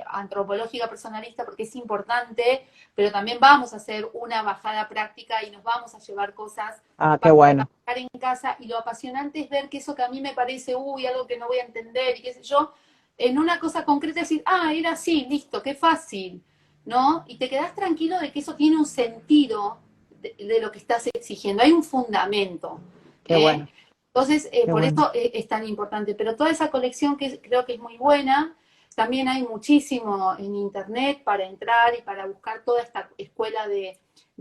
Speaker 1: antropológica, personalista, porque es importante, pero también vamos a hacer una bajada práctica y nos vamos a llevar cosas
Speaker 3: Ah, qué
Speaker 1: para
Speaker 3: bueno.
Speaker 1: trabajar en casa, y lo apasionante es ver que eso que a mí me parece, uy, algo que no voy a entender, y qué sé yo, en una cosa concreta decir, ah, era así, listo, qué fácil, ¿no? Y te quedás tranquilo de que eso tiene un sentido de lo que estás exigiendo, hay un fundamento,
Speaker 3: Qué
Speaker 1: ¿eh?
Speaker 3: bueno,
Speaker 1: Entonces,
Speaker 3: qué
Speaker 1: por
Speaker 3: bueno.
Speaker 1: eso es tan importante. Pero toda esa colección creo que es muy buena. También hay muchísimo en internet para entrar y para buscar toda esta escuela de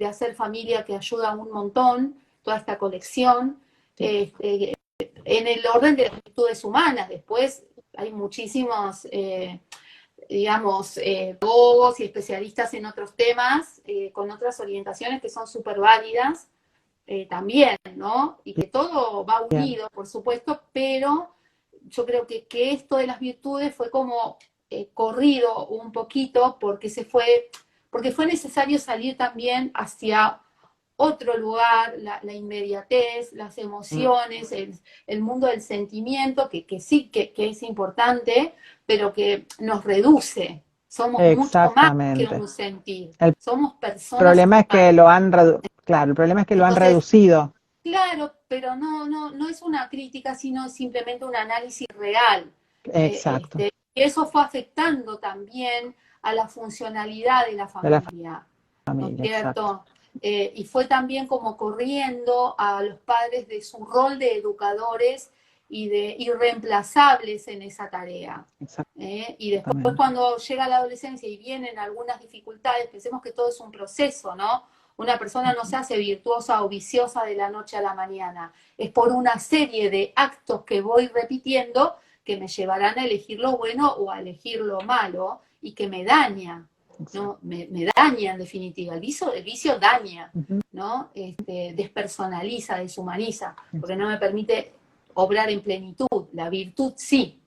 Speaker 1: hacer familia que ayuda un montón, toda esta colección.
Speaker 3: Sí.
Speaker 1: En el orden de las virtudes humanas, después hay muchísimos, digamos, pedagogos y especialistas en otros temas, con otras orientaciones que son súper válidas también, ¿no? Y que todo va
Speaker 3: Bien.
Speaker 1: unido, por supuesto, pero yo creo que esto de las virtudes fue como corrido un poquito porque fue necesario salir también hacia otro lugar, la inmediatez, las
Speaker 3: Mm.
Speaker 1: emociones, el mundo del sentimiento, que sí que es importante, pero que nos reduce. Somos mucho más que
Speaker 3: Exactamente.
Speaker 1: un sentir,
Speaker 3: El
Speaker 1: somos personas
Speaker 3: problema es que
Speaker 1: humanas.
Speaker 3: claro, el problema es que lo han
Speaker 1: Entonces,
Speaker 3: reducido.
Speaker 1: claro, pero no es una crítica, sino simplemente un análisis real.
Speaker 3: Exacto.
Speaker 1: Y eso fue afectando también a la funcionalidad de la
Speaker 3: De la
Speaker 1: familia, ¿no es
Speaker 3: familia, exacto.
Speaker 1: cierto? Y fue también como corriendo a los padres de su rol de educadores y de irreemplazables en esa tarea. Y después
Speaker 3: Exactamente.
Speaker 1: cuando llega la adolescencia y vienen algunas dificultades, pensemos que todo es un proceso, ¿no? Una persona no se hace virtuosa o viciosa de la noche a la mañana. Es por una serie de actos que voy repitiendo que me llevarán a elegir lo bueno o a elegir lo malo y que me daña,
Speaker 3: Exacto.
Speaker 1: ¿no? Me daña en definitiva. El vicio daña,
Speaker 3: Ujú.
Speaker 1: ¿no? Despersonaliza, deshumaniza, porque no me permite obrar en plenitud. La virtud sí.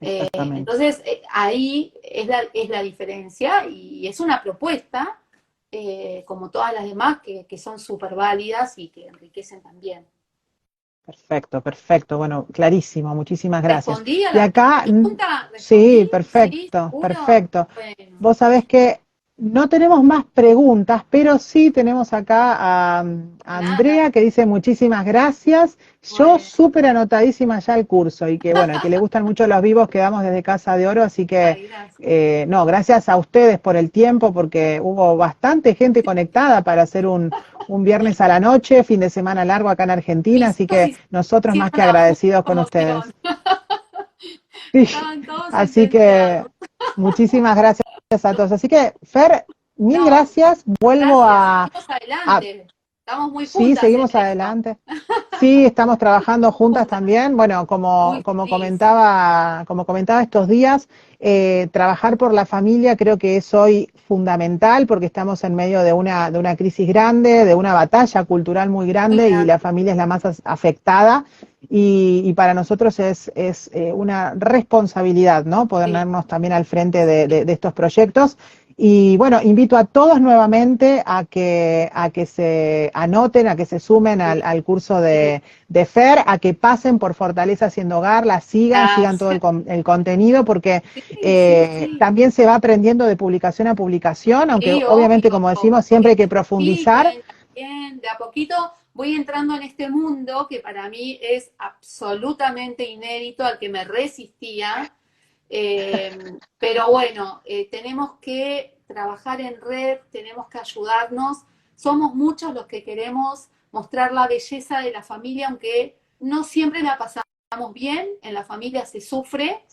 Speaker 3: Exactamente.
Speaker 1: Entonces, ahí es la diferencia y es una propuesta como todas las demás, que son súper válidas y que enriquecen también.
Speaker 3: Perfecto, perfecto. Bueno, clarísimo. Muchísimas gracias.
Speaker 1: ¿Respondí a
Speaker 3: Y
Speaker 1: la
Speaker 3: acá,
Speaker 1: pregunta?
Speaker 3: sí,
Speaker 1: ¿Respondí? ¿Sí?
Speaker 3: perfecto,
Speaker 1: ¿Seguro?
Speaker 3: perfecto.
Speaker 1: Bueno,
Speaker 3: Vos sabés que no tenemos más preguntas, pero sí tenemos acá a
Speaker 1: nada.
Speaker 3: Andrea que dice muchísimas gracias. Yo
Speaker 1: Bueno,
Speaker 3: súper anotadísima ya el curso y que bueno, y que le gustan mucho los vivos que damos desde Casa de Oro, así que
Speaker 1: ay, gracias.
Speaker 3: no, gracias a ustedes por el tiempo, porque hubo bastante gente conectada para hacer un viernes a la noche, fin de semana largo acá en Argentina, así
Speaker 1: Hijos
Speaker 3: que nosotros más
Speaker 1: hicieron
Speaker 3: que
Speaker 1: la justa
Speaker 3: agradecidos con
Speaker 1: promoción.
Speaker 3: ustedes. Sí,
Speaker 1: Estaban todos
Speaker 3: así que
Speaker 1: sentenciados.
Speaker 3: muchísimas gracias a todos. Así que, Fer, mil
Speaker 1: No,
Speaker 3: gracias. Vuelvo
Speaker 1: gracias.
Speaker 3: a,
Speaker 1: Seguimos
Speaker 3: a
Speaker 1: adelante. Estamos muy
Speaker 3: sí,
Speaker 1: juntas en
Speaker 3: seguimos
Speaker 1: esto.
Speaker 3: adelante. Sí, estamos trabajando juntas
Speaker 1: Juntas.
Speaker 3: también. Bueno,
Speaker 1: Muy feliz.
Speaker 3: como comentaba estos días, trabajar por la familia creo que es hoy fundamental porque estamos en medio de una crisis grande, de una batalla cultural muy
Speaker 1: Muy
Speaker 3: grande y la
Speaker 1: grande.
Speaker 3: familia es la más afectada. Y para nosotros es una responsabilidad, ¿no?
Speaker 1: Sí,
Speaker 3: Ponernos también al frente
Speaker 1: sí.
Speaker 3: de estos proyectos. Y bueno, invito a todos nuevamente a que se anoten, a que se sumen
Speaker 1: Sí,
Speaker 3: al curso
Speaker 1: sí.
Speaker 3: de Fer, a que pasen por Fortaleza Haciendo Hogar, la sigan todo
Speaker 1: Gracias.
Speaker 3: el contenido, porque
Speaker 1: Sí, sí, sí.
Speaker 3: también se va aprendiendo de publicación a publicación, aunque
Speaker 1: Sí,
Speaker 3: obviamente,
Speaker 1: obvio,
Speaker 3: como decimos, siempre
Speaker 1: porque
Speaker 3: hay que
Speaker 1: te
Speaker 3: profundizar.
Speaker 1: repiten también, de a poquito voy entrando en este mundo que para mí es absolutamente inédito, al que me resistía, pero bueno, tenemos que trabajar en red, tenemos que ayudarnos, somos muchos los que queremos mostrar la belleza de la familia, aunque no siempre la pasamos bien, en la familia se sufre,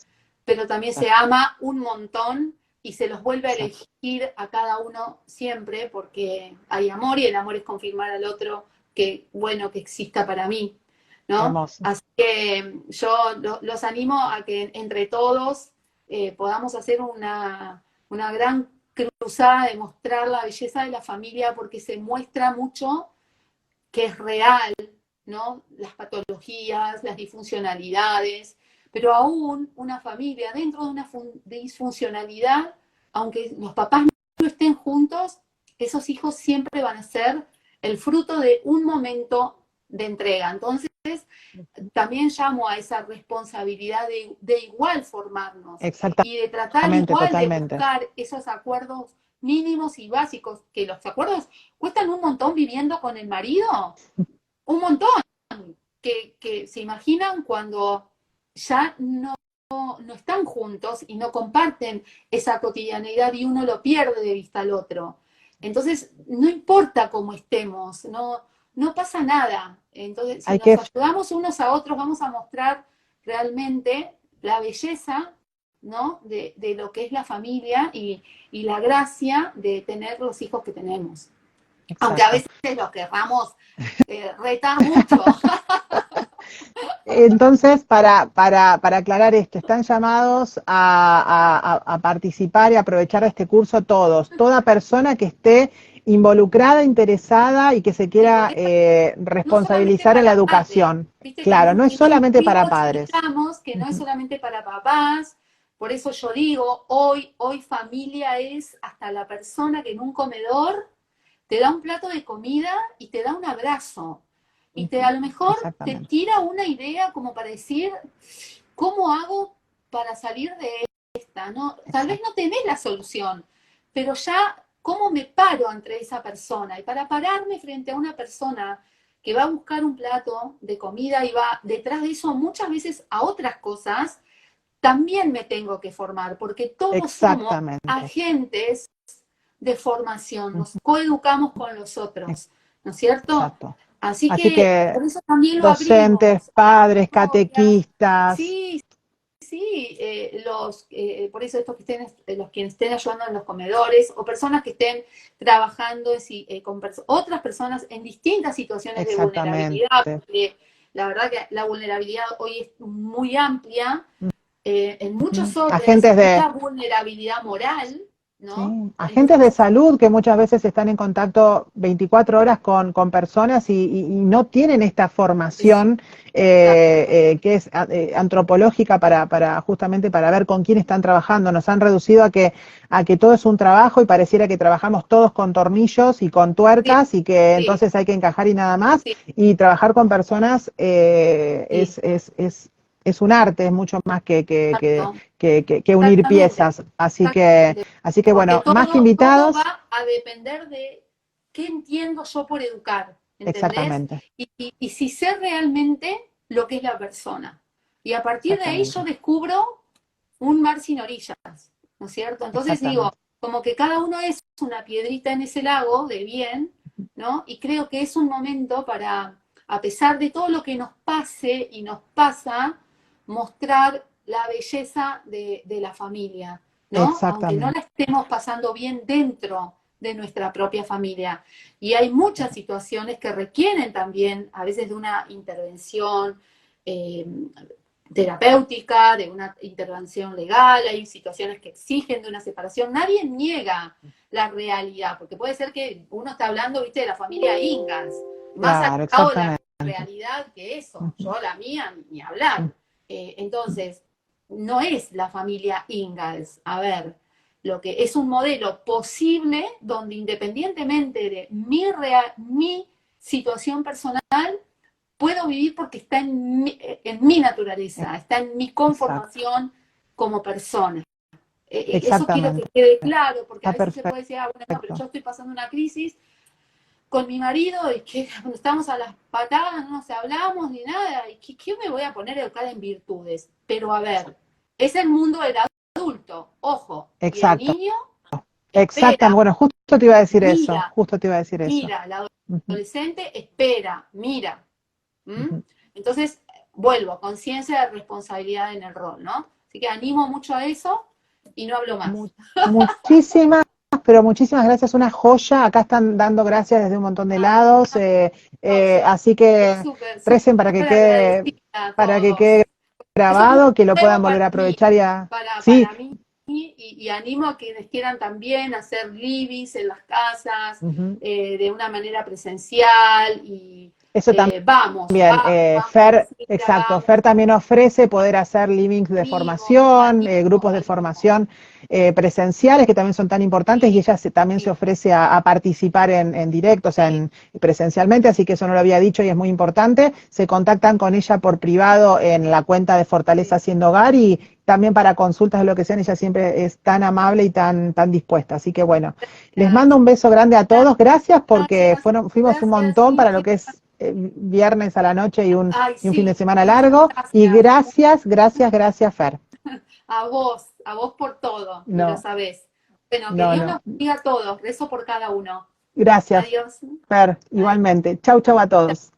Speaker 1: pero también se ama un montón y se los vuelve a elegir a cada uno siempre porque hay amor y el amor es confirmar al otro que bueno que exista para mí, ¿no?
Speaker 3: Hermoso.
Speaker 1: Así que yo los animo a que entre todos podamos hacer una gran cruzada de mostrar la belleza de la familia porque se muestra mucho que es real, ¿no? Las patologías, las disfuncionalidades, pero aún una familia dentro de una disfuncionalidad, aunque los papás no estén juntos, esos hijos siempre van a ser el fruto de un momento de entrega. Entonces, también llamo a esa responsabilidad de igual formarnos y de tratar igual
Speaker 3: totalmente.
Speaker 1: de buscar esos acuerdos mínimos y básicos, que los acuerdos cuestan un montón viviendo con el marido, un montón, que se imaginan cuando ya no están juntos y no comparten esa cotidianidad y uno lo pierde de vista al otro. Entonces, no importa cómo estemos, no pasa nada. Entonces, si nos ayudamos unos a otros, vamos a mostrar realmente la belleza, ¿no? de lo que es la familia y la gracia de tener los hijos que tenemos. Exacto. Aunque a veces los querramos retar mucho.
Speaker 3: Entonces, para aclarar esto, están llamados a participar y aprovechar este curso todos, toda persona que esté involucrada, interesada y que se quiera responsabilizar en la educación. Claro, no es solamente para padres.
Speaker 1: Explicamos que no es solamente para papás, por eso yo digo, hoy familia es hasta la persona que en un comedor te da un plato de comida y te da un abrazo. Y a lo mejor te tira una idea como para decir, ¿cómo hago para salir de esta? ¿No? Tal vez no tenés la solución, pero ya, ¿cómo me paro ante esa persona? Y para pararme frente a una persona que va a buscar un plato de comida y va detrás de eso muchas veces a otras cosas, también me tengo que formar, porque todos somos agentes de formación, nos coeducamos con los otros, ¿no es cierto?
Speaker 3: Exacto.
Speaker 1: Así que por eso también lo
Speaker 3: docentes,
Speaker 1: abrimos,
Speaker 3: padres, catequistas.
Speaker 1: Sí, por eso estos que estén, los quienes estén ayudando en los comedores, o personas que estén trabajando con otras personas en distintas situaciones de vulnerabilidad, porque la verdad que la vulnerabilidad hoy es muy amplia, en muchos órdenes, mucha vulnerabilidad moral, ¿no?
Speaker 3: Sí. Agentes de salud que muchas veces están en contacto 24 horas con personas y no tienen esta formación que es antropológica justamente para ver con quién están trabajando. Nos han reducido a que todo es un trabajo y pareciera que trabajamos todos con tornillos y con tuercas y que entonces hay que encajar y nada más. Y trabajar con personas es un arte, es mucho más que unir piezas. Así que bueno, más que invitados.
Speaker 1: Todo va a depender de qué entiendo yo por educar, ¿entendés?
Speaker 3: Exactamente.
Speaker 1: Y si sé realmente lo que es la persona. Y a partir de ahí yo descubro un mar sin orillas, ¿no es cierto? Entonces digo, como que cada uno es una piedrita en ese lago de bien, ¿no? Y creo que es un momento para, a pesar de todo lo que nos pase y nos pasa, mostrar la belleza de la familia, ¿no? Aunque no la estemos pasando bien dentro de nuestra propia familia. Y hay muchas situaciones que requieren también, a veces, de una intervención terapéutica, de una intervención legal, hay situaciones que exigen de una separación. Nadie niega la realidad, porque puede ser que uno está hablando, viste, de la familia Ingalls, más alejado de la realidad que eso. Yo la mía, ni hablar. Entonces, no es la familia Ingalls. A ver, lo que es un modelo posible donde independientemente de mi situación personal, puedo vivir porque está en mi naturaleza, está en mi conformación como persona. Eso quiero que quede claro, porque a veces se puede decir, bueno, pero yo estoy pasando una crisis con mi marido y que cuando estamos a las patadas no nos hablamos ni nada, y ¿qué me voy a poner a educar en virtudes? Pero a ver, es el mundo del adulto, ojo, y el niño espera,
Speaker 3: Exactamente, bueno, justo te iba a decir eso,
Speaker 1: mira,
Speaker 3: justo te iba a decir eso.
Speaker 1: mira, la
Speaker 3: Ujú,
Speaker 1: adolescente espera, mira. ¿Mm?
Speaker 3: ujú.
Speaker 1: Entonces, vuelvo, conciencia de responsabilidad en el rol, ¿no? Así que animo mucho a eso y no hablo más.
Speaker 3: Muchísimas, pero muchísimas gracias, una joya. Acá están dando gracias desde un montón de
Speaker 1: Ay,
Speaker 3: lados,
Speaker 1: maravilloso.
Speaker 3: así
Speaker 1: Estoy
Speaker 3: que
Speaker 1: súper,
Speaker 3: recen
Speaker 1: súper agradecida a
Speaker 3: para que
Speaker 1: todos.
Speaker 3: quede
Speaker 1: Eso es
Speaker 3: grabado, que lo puedan
Speaker 1: nuevo
Speaker 3: volver
Speaker 1: para
Speaker 3: a
Speaker 1: mí,
Speaker 3: aprovechar sí,
Speaker 1: para mí y animo a quienes quieran también hacer livings en las casas
Speaker 3: ujú.
Speaker 1: de una manera presencial y
Speaker 3: Eso también,
Speaker 1: vamos,
Speaker 3: Fer,
Speaker 1: mira,
Speaker 3: exacto,
Speaker 1: vamos,
Speaker 3: Fer también ofrece poder hacer livings de
Speaker 1: animo,
Speaker 3: formación,
Speaker 1: animo,
Speaker 3: grupos de
Speaker 1: animo.
Speaker 3: formación presenciales que también son tan importantes y
Speaker 1: Sí,
Speaker 3: ella también se
Speaker 1: sí,
Speaker 3: ofrece a participar en directo, o sea,
Speaker 1: sí.
Speaker 3: presencialmente, así que eso no lo había dicho y es muy importante. Se contactan con ella por privado en la cuenta de Fortaleza
Speaker 1: Sí.
Speaker 3: Haciendo Hogar y también para consultas de lo que sean, ella siempre es tan amable y tan dispuesta. Así que bueno, les mando un beso grande a todos, gracias porque
Speaker 1: Gracias,
Speaker 3: fuimos un
Speaker 1: gracias,
Speaker 3: montón para lo
Speaker 1: Gigi.
Speaker 3: que es viernes a la noche
Speaker 1: Ay,
Speaker 3: y un fin de
Speaker 1: sí,
Speaker 3: semana
Speaker 1: muchas
Speaker 3: largo. Y
Speaker 1: gracias.
Speaker 3: gracias, Fer.
Speaker 1: A vos por todo, y lo
Speaker 3: No,
Speaker 1: sabés. Bueno, que
Speaker 3: no,
Speaker 1: Dios
Speaker 3: no.
Speaker 1: los bendiga a todos. Rezo por cada uno.
Speaker 3: Gracias,
Speaker 1: Adiós.
Speaker 3: Fer,
Speaker 1: Bye.
Speaker 3: igualmente. Chau, chau a todos.